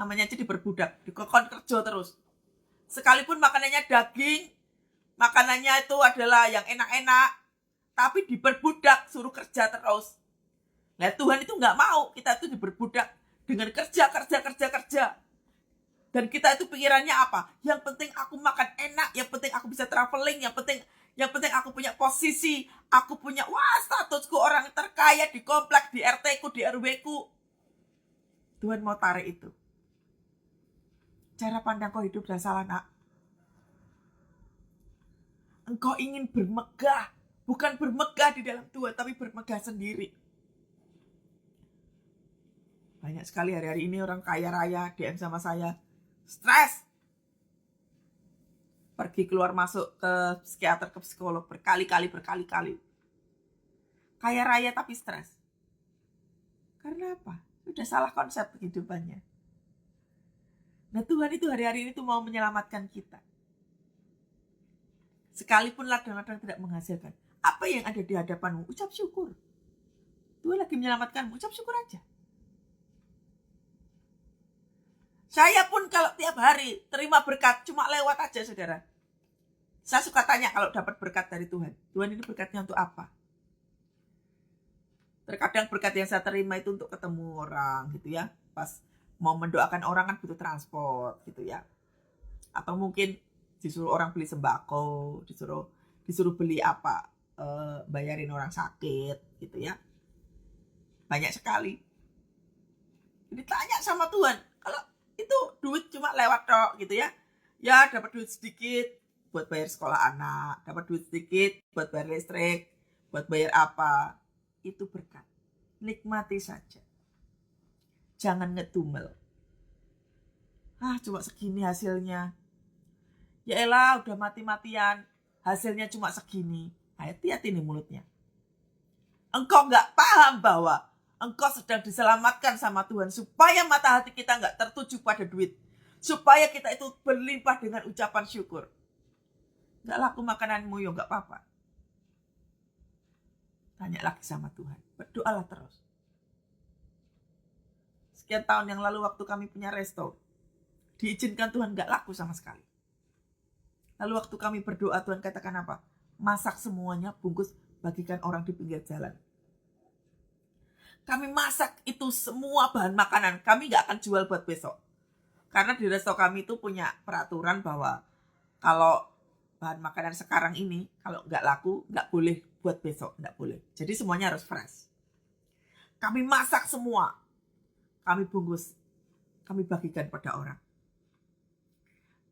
Namanya aja diperbudak, dikokon kerja terus. Sekalipun makanannya daging, makanannya itu adalah yang enak-enak, tapi diperbudak, suruh kerja terus. Nah Tuhan itu nggak mau kita itu diperbudak dengan kerja. Dan kita itu pikirannya apa? Yang penting aku makan enak, yang penting aku bisa traveling, yang penting aku punya posisi, aku punya statusku orang terkaya di komplek, di RT ku, di RW ku. Tuhan mau tarik itu. Cara pandang kau hidup dan salah, nak. Engkau ingin bermegah, bukan bermegah di dalam Tuhan, tapi bermegah sendiri. Banyak sekali hari-hari ini orang kaya raya DM sama saya, stres. Pergi keluar masuk ke psikiater, ke psikolog berkali-kali. Kaya raya tapi stres. Karena apa? Sudah salah konsep kehidupannya. Nah Tuhan itu hari-hari ini tuh mau menyelamatkan kita. Sekalipun ladang-ladang tidak menghasilkan, apa yang ada di hadapanmu, ucap syukur. Tuhan lagi menyelamatkanmu, ucap syukur aja. Saya pun kalau tiap hari terima berkat, cuma lewat aja saudara. Saya suka tanya kalau dapat berkat dari Tuhan. Tuhan ini berkatnya untuk apa? Terkadang berkat yang saya terima itu untuk ketemu orang gitu ya. Pas mau mendoakan orang kan butuh transport gitu ya. Atau mungkin disuruh orang beli sembako, disuruh beli apa, bayarin orang sakit gitu ya. Banyak sekali. Ditanya sama Tuhan, kalau itu duit cuma lewat tok gitu ya. Ya dapat duit sedikit buat bayar sekolah anak, dapat duit sedikit buat bayar listrik, buat bayar apa. Itu berkat. Nikmati saja. Jangan ngedumel. Cuma segini hasilnya. Ya elah udah mati-matian, hasilnya cuma segini. Hati-hati nih mulutnya. Engkau gak paham bahwa engkau sedang diselamatkan sama Tuhan. Supaya mata hati kita gak tertuju pada duit. Supaya kita itu berlimpah dengan ucapan syukur. Gak laku makananmu ya gak apa-apa. Tanya lagi sama Tuhan. Berdoalah terus. Sekian tahun yang lalu waktu kami punya resto, diizinkan Tuhan gak laku sama sekali. Lalu waktu kami berdoa, Tuhan katakan apa? Masak semuanya, bungkus, bagikan orang di pinggir jalan. Kami masak itu semua bahan makanan. Kami gak akan jual buat besok. Karena di resto kami itu punya peraturan bahwa kalau bahan makanan sekarang ini, kalau gak laku, gak boleh buat besok. Gak boleh. Jadi semuanya harus fresh. Kami masak semua. Kami bungkus. Kami bagikan pada orang.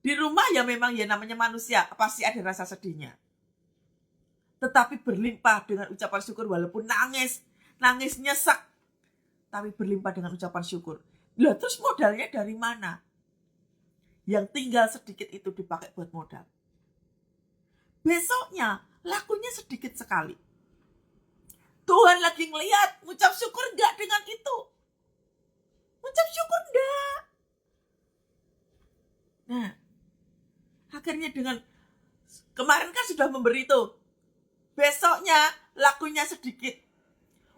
Di rumah ya memang ya namanya manusia, pasti ada rasa sedihnya. Tetapi berlimpah dengan ucapan syukur walaupun nangis nyesek. Tapi berlimpah dengan ucapan syukur. Lah terus modalnya dari mana? Yang tinggal sedikit itu dipakai buat modal. Besoknya lakunya sedikit sekali. Tuhan lagi ngeliat, ngucap syukur enggak dengan itu? Ngucap syukur enggak? Nah, akhirnya dengan kemarin kan sudah memberi itu. Besoknya lakunya sedikit.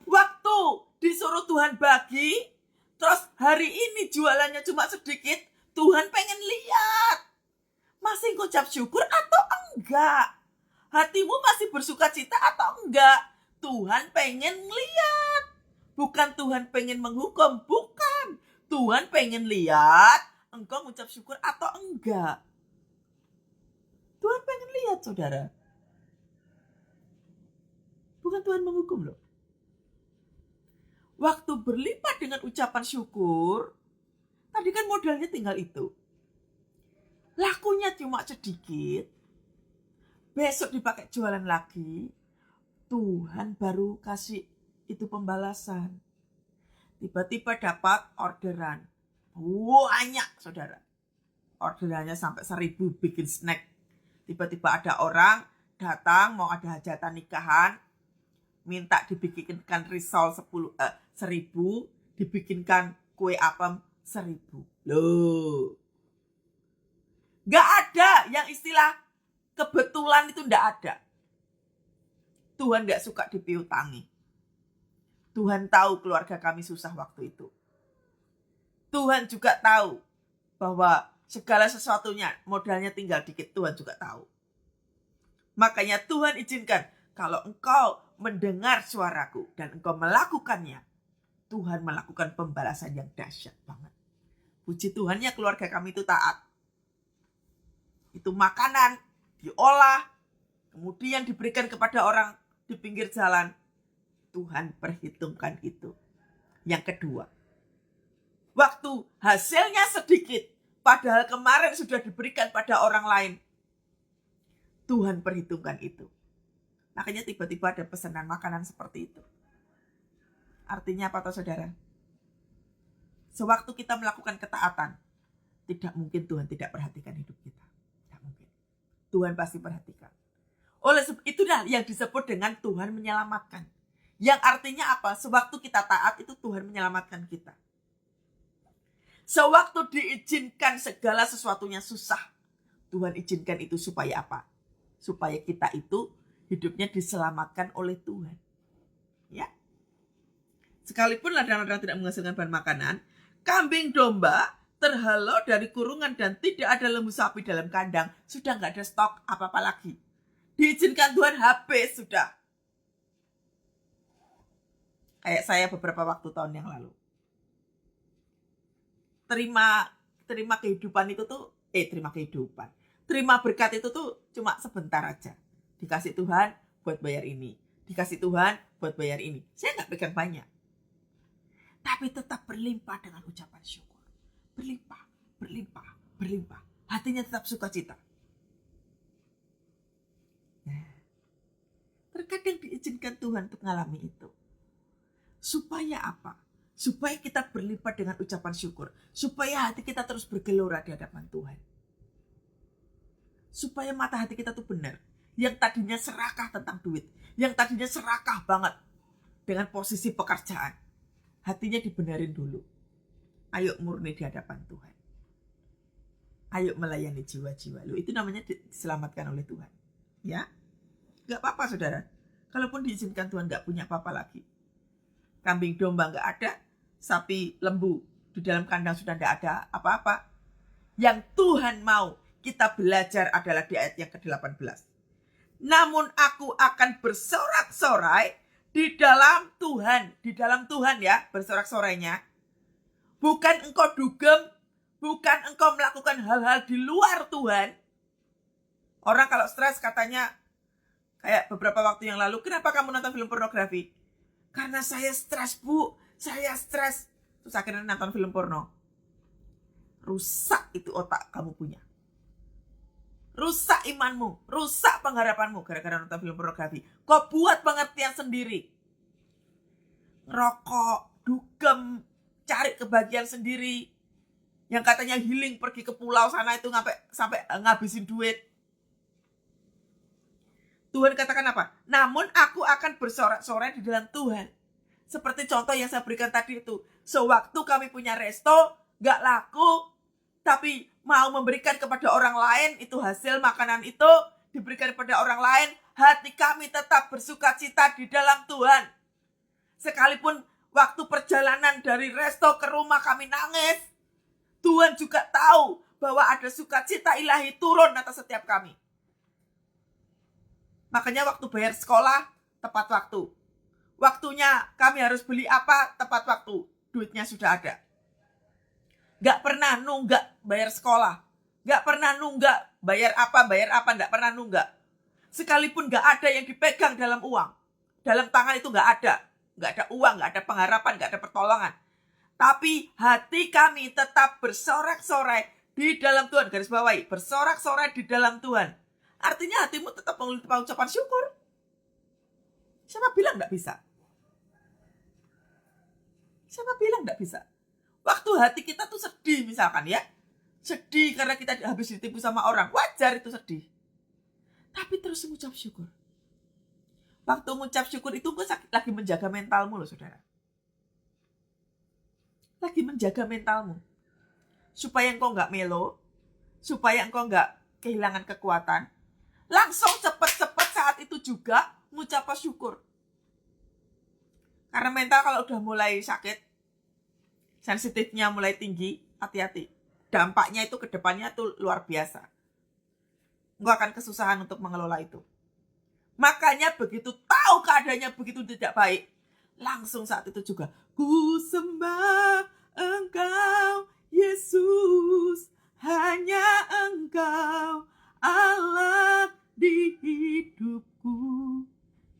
Waktu disuruh Tuhan bagi, terus hari ini jualannya cuma sedikit, Tuhan pengen lihat. Masih ngucap syukur atau enggak? Hatimu masih bersuka cita atau enggak? Tuhan pengen lihat. Bukan Tuhan pengen menghukum, bukan. Tuhan pengen lihat engkau ngucap syukur atau enggak. Tuhan pengen lihat, saudara. Bukan Tuhan menghukum loh. Waktu berlimpah dengan ucapan syukur, tadi kan modalnya tinggal itu. Lakunya cuma sedikit, besok dipakai jualan lagi, Tuhan baru kasih itu pembalasan. Tiba-tiba dapat orderan. Banyak, saudara. Orderannya sampai 1.000 bikin snack. Tiba-tiba ada orang datang mau ada hajatan nikahan, minta dibikinkan risol 1.000, dibikinkan kue apem 1.000. Loh. Gak ada yang istilah kebetulan itu gak ada. Tuhan gak suka dipiutangi. Tuhan tahu keluarga kami susah waktu itu. Tuhan juga tahu bahwa segala sesuatunya modalnya tinggal dikit. Tuhan juga tahu. Makanya Tuhan izinkan kalau engkau mendengar suaraku dan engkau melakukannya, Tuhan melakukan pembalasan yang dahsyat banget. Puji Tuhan ya keluarga kami itu taat. Itu makanan diolah, kemudian diberikan kepada orang di pinggir jalan. Tuhan perhitungkan itu. Yang kedua, waktu hasilnya sedikit, padahal kemarin sudah diberikan pada orang lain. Tuhan perhitungkan itu. Makanya tiba-tiba ada pesanan makanan seperti itu. Artinya apa toh saudara? Sewaktu kita melakukan ketaatan, tidak mungkin Tuhan tidak perhatikan hidup kita. Tidak mungkin. Tuhan pasti perhatikan. Oleh sebab itulah yang disebut dengan Tuhan menyelamatkan. Yang artinya apa? Sewaktu kita taat itu Tuhan menyelamatkan kita. Sewaktu diizinkan segala sesuatunya susah, Tuhan izinkan itu supaya apa? Supaya kita itu hidupnya diselamatkan oleh Tuhan. Ya. Sekalipun ladang-ladang tidak menghasilkan bahan makanan, kambing domba terhalau dari kurungan dan tidak ada lembu sapi dalam kandang, sudah nggak ada stok apa-apa lagi. Diizinkan Tuhan habis sudah. Kayak saya beberapa waktu tahun yang lalu. Terima kehidupan itu tuh, terima berkat itu tuh cuma sebentar aja. Dikasih Tuhan buat bayar ini. Dikasih Tuhan buat bayar ini. Saya nggak pegang banyak. Tapi tetap berlimpah dengan ucapan syukur. Berlimpah, berlimpah, berlimpah. Hatinya tetap sukacita. Nah, terkadang diizinkan Tuhan untuk mengalami itu. Supaya apa? Supaya kita berlimpah dengan ucapan syukur. Supaya hati kita terus bergelora di hadapan Tuhan. Supaya mata hati kita tuh benar. Yang tadinya serakah tentang duit. Yang tadinya serakah banget dengan posisi pekerjaan. Hatinya dibenarin dulu. Ayo murni di hadapan Tuhan. Ayo melayani jiwa-jiwa. Loh, itu namanya diselamatkan oleh Tuhan. Ya, gak apa-apa saudara. Kalaupun diizinkan Tuhan gak punya apa-apa lagi. Kambing domba gak ada. Sapi lembu di dalam kandang sudah gak ada apa-apa. Yang Tuhan mau kita belajar adalah di ayat yang ke-18. Namun aku akan bersorak-sorai di dalam Tuhan ya, bersorak-sorainya. Bukan engkau dugem, bukan engkau melakukan hal-hal di luar Tuhan. Orang kalau stres katanya, kayak beberapa waktu yang lalu, kenapa kamu nonton film pornografi? Karena saya stres bu, saya stres. Terus akhirnya nonton film porno. Rusak itu otak kamu punya. rusak imanmu, rusak pengharapanmu gara-gara nonton film pornografi. Kau buat pengertian sendiri. Rokok, dugem, cari kebahagiaan sendiri. Yang katanya healing pergi ke pulau sana itu sampai ngabisin duit. Tuhan katakan apa? Namun aku akan bersorak-sorai di dalam Tuhan. Seperti contoh yang saya berikan tadi itu. Sewaktu kami punya resto, gak laku, tapi mau memberikan kepada orang lain, itu hasil makanan itu diberikan kepada orang lain, hati kami tetap bersuka cita di dalam Tuhan. Sekalipun waktu perjalanan dari resto ke rumah kami nangis, Tuhan juga tahu bahwa ada sukacita ilahi turun atas setiap kami. Makanya waktu bayar sekolah, tepat waktu. Waktunya kami harus beli apa, tepat waktu. Duitnya sudah ada. Gak pernah nunggak bayar sekolah. Gak pernah nunggak bayar apa, gak pernah nunggak. Sekalipun gak ada yang dipegang dalam uang. Dalam tangan itu gak ada. Gak ada uang, gak ada pengharapan, gak ada pertolongan. Tapi hati kami tetap bersorak-sorai di dalam Tuhan. Garis bawahi, bersorak-sorai di dalam Tuhan. Artinya hatimu tetap mengucapkan ucapan syukur. Siapa bilang gak bisa? Siapa bilang gak bisa? Waktu hati kita tuh sedih misalkan ya. Sedih karena kita habis ditipu sama orang. Wajar itu sedih. Tapi terus mengucap syukur. Waktu mengucap syukur itu gue lagi menjaga mentalmu loh saudara. Lagi menjaga mentalmu. Supaya engkau gak melo. Supaya engkau gak kehilangan kekuatan. Langsung cepat-cepat saat itu juga mengucap syukur. Karena mental kalau udah mulai sakit, sensitifnya mulai tinggi, hati-hati. Dampaknya itu ke depannya tuh luar biasa. Engkau akan kesusahan untuk mengelola itu. Makanya begitu tahu keadaannya begitu tidak baik, langsung saat itu juga, ku sembah Engkau, Yesus, hanya Engkau, Allah di hidupku.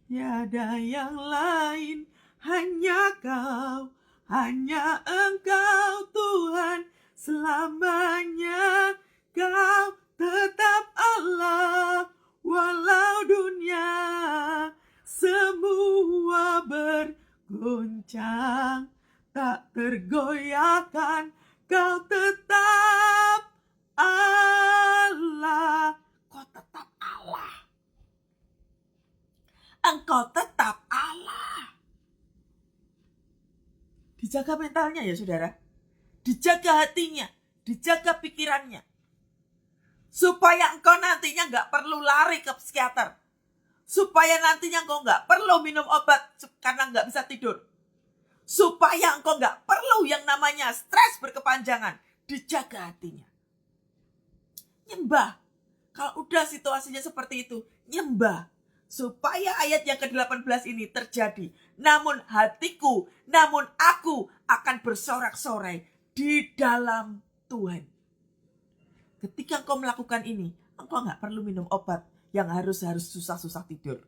Tiada yang lain, hanya Kau, hanya Engkau Tuhan, selamanya Kau tetap Allah, walau dunia semua bergoncang, tak tergoyahkan, Kau tetap Allah. Kau tetap Allah. Engkau tetap Allah. Dijaga mentalnya ya saudara. Dijaga hatinya. Dijaga pikirannya. Supaya engkau nantinya gak perlu lari ke psikiater. Supaya nantinya engkau gak perlu minum obat karena gak bisa tidur. Supaya engkau gak perlu yang namanya stres berkepanjangan. Dijaga hatinya. Nyembah. Kalau udah situasinya seperti itu, nyembah. Supaya ayat yang ke-18 ini terjadi. Namun hatiku, namun aku akan bersorak-sorai di dalam Tuhan. Ketika engkau melakukan ini, engkau gak perlu minum obat yang harus susah-susah tidur.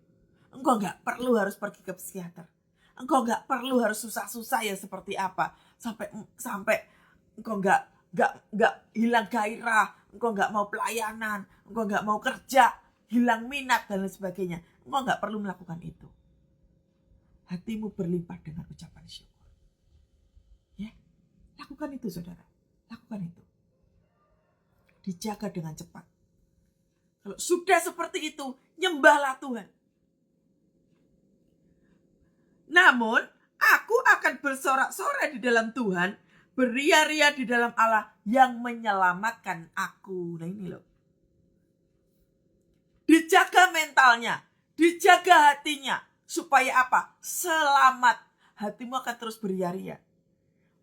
Engkau gak perlu harus pergi ke psikiater. Engkau gak perlu harus susah-susah ya seperti apa. Sampai engkau gak hilang gairah. Engkau gak mau pelayanan. Engkau gak mau kerja. Hilang minat dan lain sebagainya. Engkau gak perlu melakukan itu. Hatimu berlimpah dengan ucapan syukur. Ya, lakukan itu saudara. Lakukan itu. Dijaga dengan cepat. Kalau sudah seperti itu, nyembahlah Tuhan. Namun, aku akan bersorak-sorai di dalam Tuhan, beria-ria di dalam Allah yang menyelamatkan aku. Nah ini loh. Dijaga mentalnya, dijaga hatinya. Supaya apa? Selamat. Hatimu akan terus beria-ria.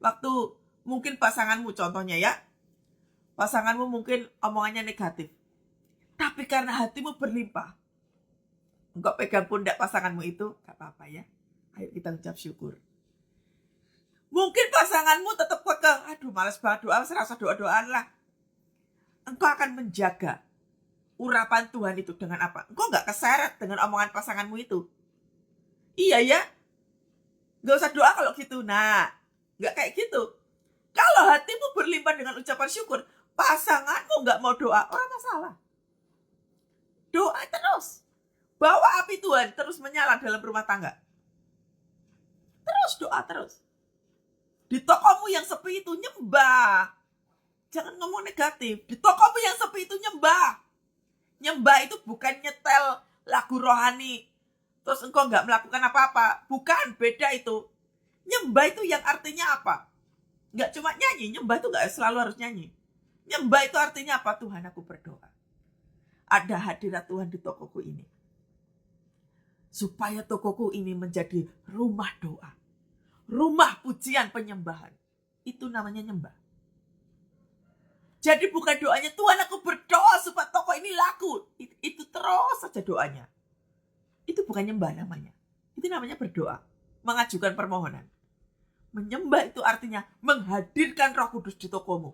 Waktu mungkin pasanganmu contohnya ya. Pasanganmu mungkin omongannya negatif. Tapi karena hatimu berlimpah. Engkau pegang pundak pasanganmu itu, gak apa-apa ya. Ayo kita ucap syukur. Mungkin pasanganmu tetap kekeh. Aduh malas banget doa, serasa doa-doaan lah. Engkau akan menjaga urapan Tuhan itu dengan apa? Engkau gak keseret dengan omongan pasanganmu itu. Iya ya. Gak usah doa kalau gitu. Nah, gak kayak gitu. Kalau hatimu berlimpah dengan ucapan syukur, pasanganmu gak mau doa, orang masalah. Doa terus. Bawa api Tuhan terus menyala dalam rumah tangga. Terus doa terus. Di tokomu yang sepi itu nyembah. Jangan ngomong negatif. Di tokomu yang sepi itu nyembah. Nyembah itu bukan nyetel lagu rohani terus engkau nggak melakukan apa-apa. Bukan, beda itu. Nyembah itu yang artinya apa? Nggak cuma nyanyi. Nyembah itu nggak selalu harus nyanyi. Nyembah itu artinya apa? Tuhan, aku berdoa. Ada hadirat Tuhan di tokoku ini. Supaya tokoku ini menjadi rumah doa. Rumah pujian penyembahan. Itu namanya nyembah. Jadi bukan doanya, Tuhan aku berdoa supaya toko ini laku. Itu terus saja doanya. Itu bukan nyembah namanya. Itu namanya berdoa. Mengajukan permohonan. Menyembah itu artinya menghadirkan Roh Kudus di tokomu.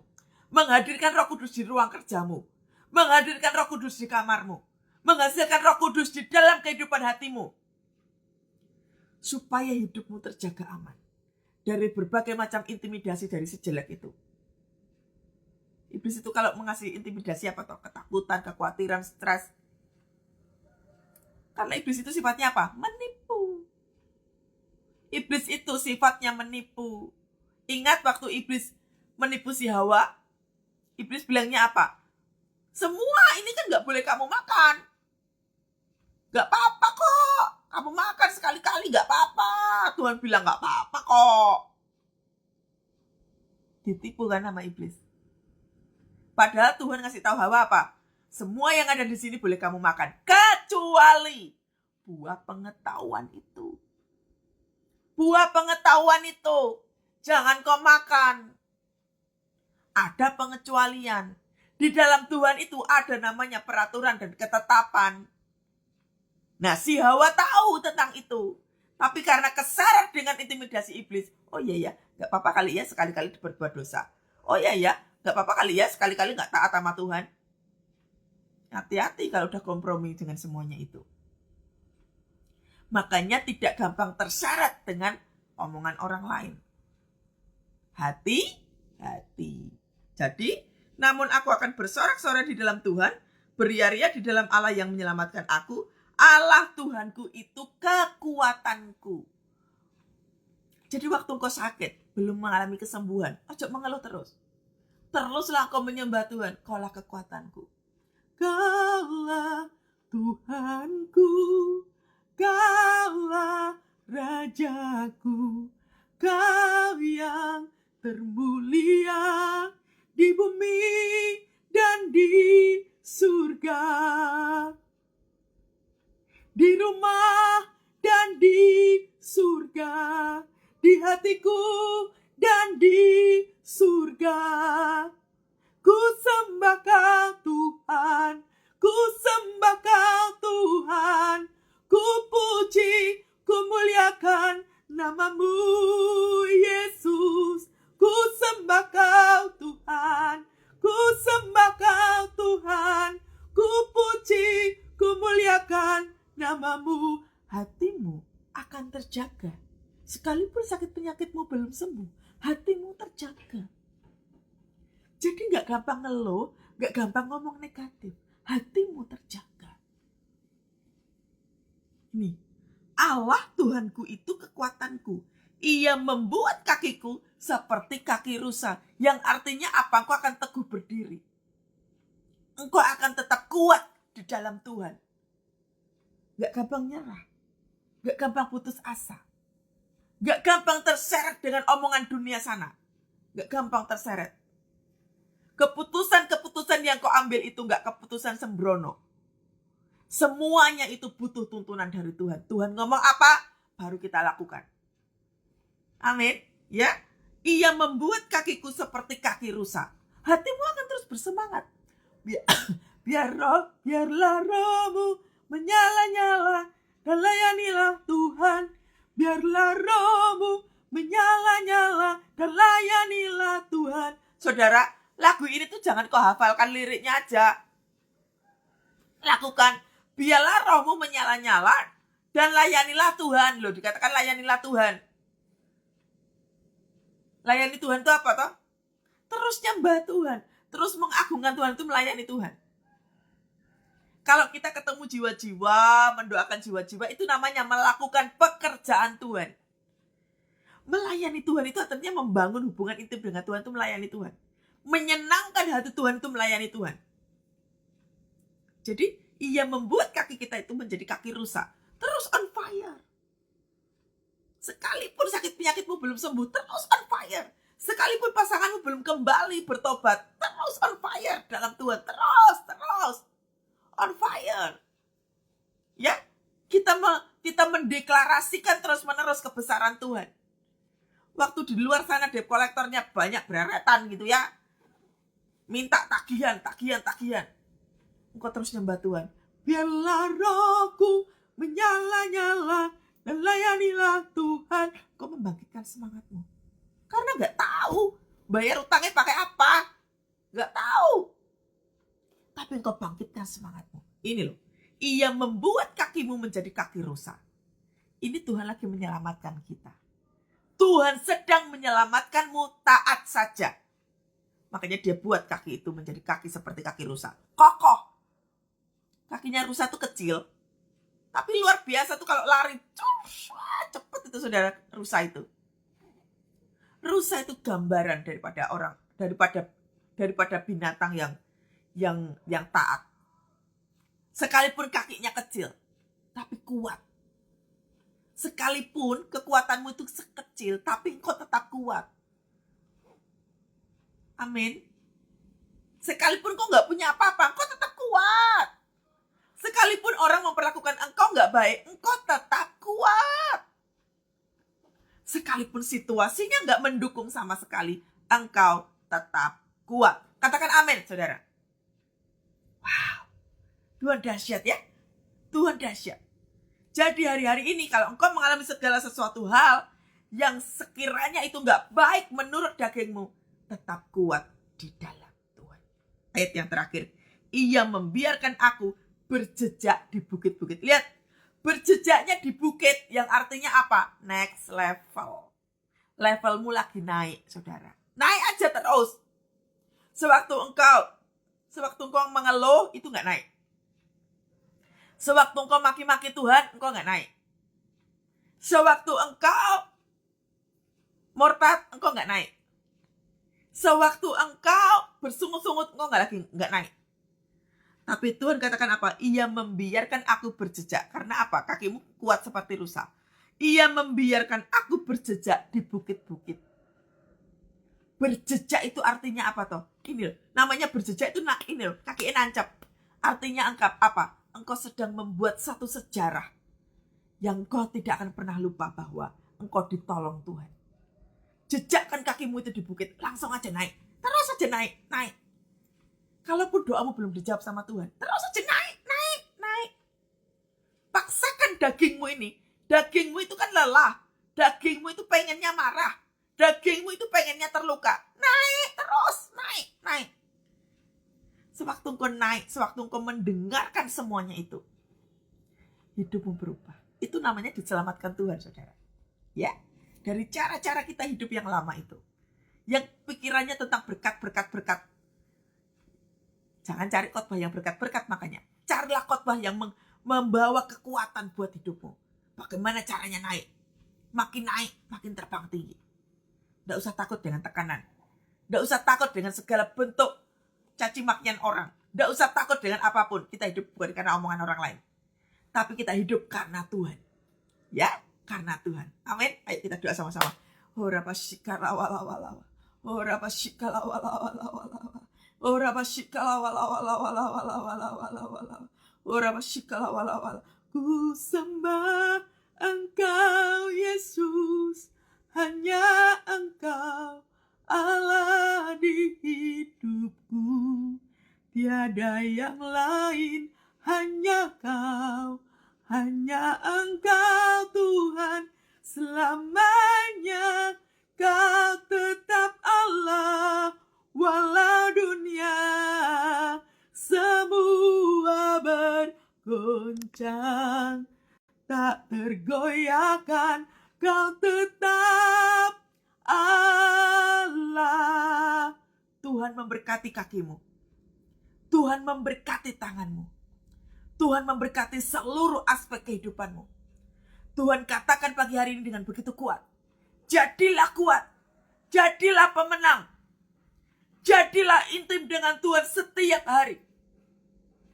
Menghadirkan Roh Kudus di ruang kerjamu. Menghadirkan Roh Kudus di kamarmu. Menghasilkan Roh Kudus di dalam kehidupan hatimu. Supaya hidupmu terjaga aman. Dari berbagai macam intimidasi dari si jelek itu. Iblis itu kalau mengasih intimidasi apa toh? Ketakutan, kekhawatiran, stres. Karena iblis itu sifatnya apa? Menipu. Iblis itu sifatnya menipu. Ingat waktu iblis menipu si Hawa? Iblis bilangnya apa? Semua ini kan gak boleh kamu makan. Gak apa-apa kok. Kamu makan sekali-kali gak apa-apa. Tuhan bilang gak apa-apa kok. Ditipu kan sama iblis. Padahal Tuhan ngasih tahu Hawa apa? Semua yang ada di sini boleh kamu makan. Kecuali buah pengetahuan itu. Buah pengetahuan itu. Jangan kau makan. Ada pengecualian. Di dalam Tuhan itu ada namanya peraturan dan ketetapan. Nah, si Hawa tahu tentang itu. Tapi karena keseret dengan intimidasi iblis. Oh iya ya, gak apa-apa kali ya sekali-kali berbuat dosa. Oh iya ya, gak apa-apa kali ya sekali-kali gak taat sama Tuhan. Hati-hati kalau udah kompromi dengan semuanya itu. Makanya tidak gampang terseret dengan omongan orang lain. Hati-hati. Jadi, namun aku akan bersorak-sorai di dalam Tuhan, beria-ria di dalam Allah yang menyelamatkan aku. Allah Tuhanku itu kekuatanku. Jadi waktu kau sakit, belum mengalami kesembuhan, ojo mengeluh terus. Teruslah kau menyembah Tuhan, kaulah kekuatanku. Kaulah Tuhanku, kaulah Rajaku, kau yang termulia di bumi dan di surga. Di rumah dan di surga, di hatiku dan di surga. Ku sembah Kau Tuhan, ku sembah Kau Tuhan, ku puji, ku muliakan nama-Mu Yesus. Ku sembah Kau Tuhan, ku sembah Kau Tuhan, ku puji, ku muliakan nama-Mu. Hatimu akan terjaga. Sekalipun sakit penyakitmu belum sembuh, hatimu terjaga. Jadi gak gampang ngeluh, gak gampang ngomong negatif. Hatimu terjaga. Nih, Allah Tuhanku itu kekuatanku. Ia membuat kakiku seperti kaki rusa. Yang artinya apa? Engkau akan teguh berdiri. Engkau akan tetap kuat di dalam Tuhan. Gak gampang nyerah. Gak gampang putus asa. Gak gampang terseret dengan omongan dunia sana. Gak gampang terseret. Keputusan-keputusan yang kau ambil itu gak keputusan sembrono. Semuanya itu butuh tuntunan dari Tuhan. Tuhan ngomong apa, baru kita lakukan. Amin. Ya. Ia membuat kakiku seperti kaki rusa. Hatimu akan terus bersemangat. Biarlah rohmu menyala-nyala dan layanilah Tuhan. Biarlah rohmu menyala-nyala dan layanilah Tuhan. Saudara, lagu ini tuh jangan kau hafalkan liriknya aja. Lakukan. Biarlah rohmu menyala-nyala dan layanilah Tuhan. Loh, dikatakan layanilah Tuhan. Layani Tuhan itu apa toh? Terus nyembah Tuhan. Terus mengagungkan Tuhan itu melayani Tuhan. Kalau kita ketemu jiwa-jiwa, mendoakan jiwa-jiwa, itu namanya melakukan pekerjaan Tuhan. Melayani Tuhan itu artinya membangun hubungan intim dengan Tuhan, itu melayani Tuhan. Menyenangkan hati Tuhan itu melayani Tuhan. Jadi ia membuat kaki kita itu menjadi kaki rusa. Terus on fire. Sekalipun sakit penyakitmu belum sembuh, terus on fire. Sekalipun pasanganmu belum kembali bertobat, terus on fire dalam Tuhan. Terus on fire. Ya, kita mendeklarasikan terus-menerus kebesaran Tuhan. Waktu di luar sana debt kolektornya banyak bereretan gitu ya. Minta tagihan. Engkau terus nyembah Tuhan. Biarlah rohku menyala-nyala dan layanilah Tuhan. Engkau membangkitkan semangatmu. Karena gak tahu bayar utangnya pakai apa. Gak tahu. Tapi engkau bangkitkan semangatmu. Ini loh. Ia membuat kakimu menjadi kaki rusa. Ini Tuhan lagi menyelamatkan kita. Tuhan sedang menyelamatkanmu, taat saja. Makanya dia buat kaki itu menjadi kaki seperti kaki rusa. Kokoh. Kakinya rusa tuh kecil. Tapi luar biasa tuh kalau lari. Cepet itu saudara rusa itu. Rusa itu gambaran daripada binatang yang taat. Sekalipun kakinya kecil, tapi kuat. Sekalipun kekuatanmu itu sekecil, tapi engkau tetap kuat. Amin. Sekalipun engkau gak punya apa-apa, engkau tetap kuat. Sekalipun orang memperlakukan engkau gak baik, engkau tetap kuat. Sekalipun situasinya gak mendukung sama sekali, engkau tetap kuat. Katakan amin, saudara. Wow. Tuhan dahsyat ya. Tuhan dahsyat. Jadi hari-hari ini kalau engkau mengalami segala sesuatu hal yang sekiranya itu gak baik menurut dagingmu, tetap kuat di dalam Tuhan. Ayat yang terakhir. Ia membiarkan aku berjejak di bukit-bukit. Lihat. Berjejaknya di bukit yang artinya apa? Next level. Levelmu lagi naik, saudara. Naik aja terus. Sewaktu engkau mengeluh, itu gak naik. Sewaktu engkau maki-maki Tuhan, engkau gak naik. Sewaktu engkau murtad, engkau gak naik. Sewaktu engkau bersungut-sungut, engkau gak naik. Tapi Tuhan katakan apa? Ia membiarkan aku berjejak. Karena apa? Kakimu kuat seperti rusa. Ia membiarkan aku berjejak di bukit-bukit. Berjejak itu artinya apa toh? Ini loh. Namanya berjejak itu ini loh. Kakinya nancap. Artinya apa? Engkau sedang membuat satu sejarah yang engkau tidak akan pernah lupa bahwa engkau ditolong Tuhan. Jejakkan kakimu itu di bukit. Langsung aja naik. Terus aja naik. Kalaupun doamu belum dijawab sama Tuhan, terus aja naik. Paksakan dagingmu ini. Dagingmu itu kan lelah. Dagingmu itu pengennya marah. Dagingmu itu pengennya terluka. Naik terus, naik. Sewaktu engkau naik, sewaktu engkau mendengarkan semuanya itu, hidupmu berubah. Itu namanya diselamatkan Tuhan, saudara. Ya, dari cara-cara kita hidup yang lama itu. Yang pikirannya tentang berkat. Jangan cari khotbah yang berkat-berkat makanya. Carilah khotbah yang membawa kekuatan buat hidupmu. Bagaimana caranya naik? Makin naik, makin terbang tinggi. Tidak usah takut dengan tekanan. Tidak usah takut dengan segala bentuk caci makian orang. Tidak usah takut dengan apapun. Kita hidup bukan karena omongan orang lain. Tapi kita hidup karena Tuhan. Ya, karena Tuhan. Amin. Ayo kita doa sama-sama. Ora pasikala wala. Ora pasikala wala. Ora pasikala wala. Ora pasikala wala. Ku sembah Engkau Yesus, hanya Engkau Allah di hidupku. Tiada yang lain, hanya Kau, hanya Engkau Tuhan selamanya. Kau tetap Allah, walau dunia semua bergoncang, tak tergoyahkan. Kau tetap Allah. Tuhan memberkati kakimu. Tuhan memberkati tanganmu. Tuhan memberkati seluruh aspek kehidupanmu. Tuhan katakan pagi hari ini dengan begitu kuat. Jadilah kuat. Jadilah pemenang. Jadilah intim dengan Tuhan setiap hari.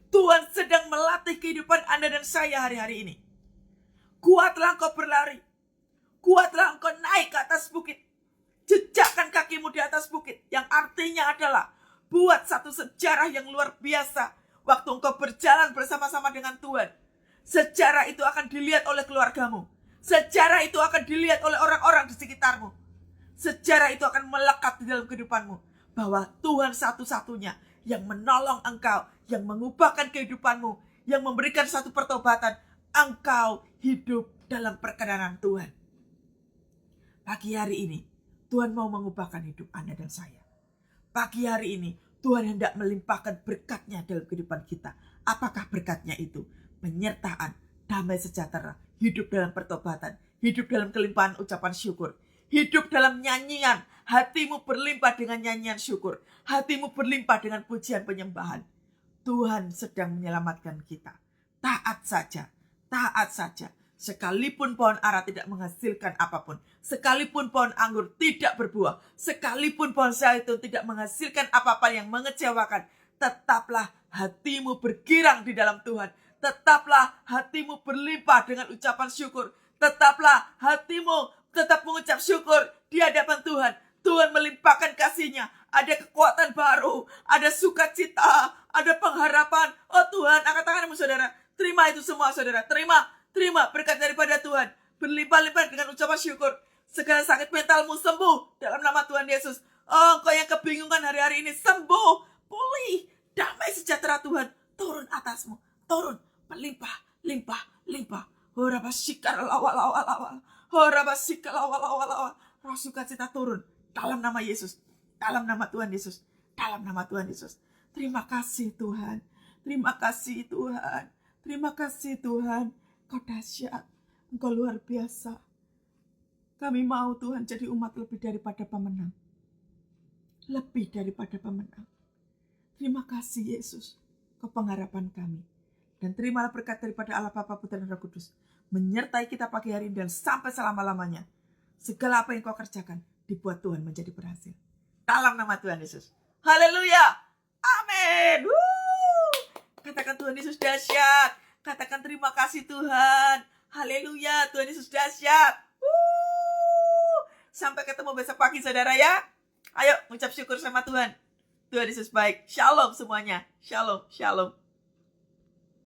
Tuhan sedang melatih kehidupan Anda dan saya hari-hari ini. Kuatlah engkau berlari. Kuatlah engkau naik ke atas bukit. Jejakkan kakimu di atas bukit. Yang artinya adalah buat satu sejarah yang luar biasa. Waktu engkau berjalan bersama-sama dengan Tuhan. Sejarah itu akan dilihat oleh keluargamu. Sejarah itu akan dilihat oleh orang-orang di sekitarmu. Sejarah itu akan melekat di dalam kehidupanmu. Bahwa Tuhan satu-satunya yang menolong engkau. Yang mengubahkan kehidupanmu. Yang memberikan satu pertobatan. Engkau hidup dalam perkenanan Tuhan. Pagi hari ini, Tuhan mau mengubahkan hidup Anda dan saya. Pagi hari ini, Tuhan hendak melimpahkan berkat-Nya dalam kehidupan kita. Apakah berkat-Nya itu? Penyertaan, damai sejahtera, hidup dalam pertobatan, hidup dalam kelimpahan ucapan syukur, hidup dalam nyanyian, hatimu berlimpah dengan nyanyian syukur, hatimu berlimpah dengan pujian penyembahan. Tuhan sedang menyelamatkan kita. Taat saja, taat saja. Sekalipun pohon ara tidak menghasilkan apapun, sekalipun pohon anggur tidak berbuah, sekalipun pohon zaitun tidak menghasilkan apa-apa yang mengecewakan, tetaplah hatimu bergirang di dalam Tuhan. Tetaplah hatimu berlimpah dengan ucapan syukur. Tetaplah hatimu tetap mengucap syukur di hadapan Tuhan. Tuhan melimpahkan kasih-Nya. Ada kekuatan baru, ada sukacita, ada pengharapan. Oh Tuhan, angkat tanganmu saudara. Terima itu semua saudara, Terima berkat daripada Tuhan. Berlimpah-limpah dengan ucapan syukur. Segala sakit mentalmu sembuh dalam nama Tuhan Yesus. Oh, engkau yang kebingungan hari-hari ini sembuh, pulih. Damai sejahtera Tuhan turun atasmu. Turun, berlimpah, limpah. Horabasikar lawa. Horabasikar lawa. Roh sukacita turun dalam nama Yesus. Dalam nama Tuhan Yesus. Dalam nama Tuhan Yesus. Terima kasih Tuhan. Terima kasih Tuhan. Terima kasih Tuhan. Kau dahsyat, Engkau luar biasa. Kami mau Tuhan jadi umat lebih daripada pemenang. Lebih daripada pemenang. Terima kasih Yesus, Kau pengharapan kami. Dan terimalah berkat daripada Allah Bapa, Putra dan Roh Kudus. Menyertai kita pagi hari ini dan sampai selama-lamanya. Segala apa yang Kau kerjakan, dibuat Tuhan menjadi berhasil. Dalam nama Tuhan Yesus. Haleluya. Amin. Katakan Tuhan Yesus dahsyat. Katakan terima kasih Tuhan. Haleluya, Tuhan Yesus dahsyat. Sampai ketemu besok pagi saudara ya. Ayo ucap syukur sama Tuhan. Tuhan Yesus baik. Shalom semuanya. Shalom.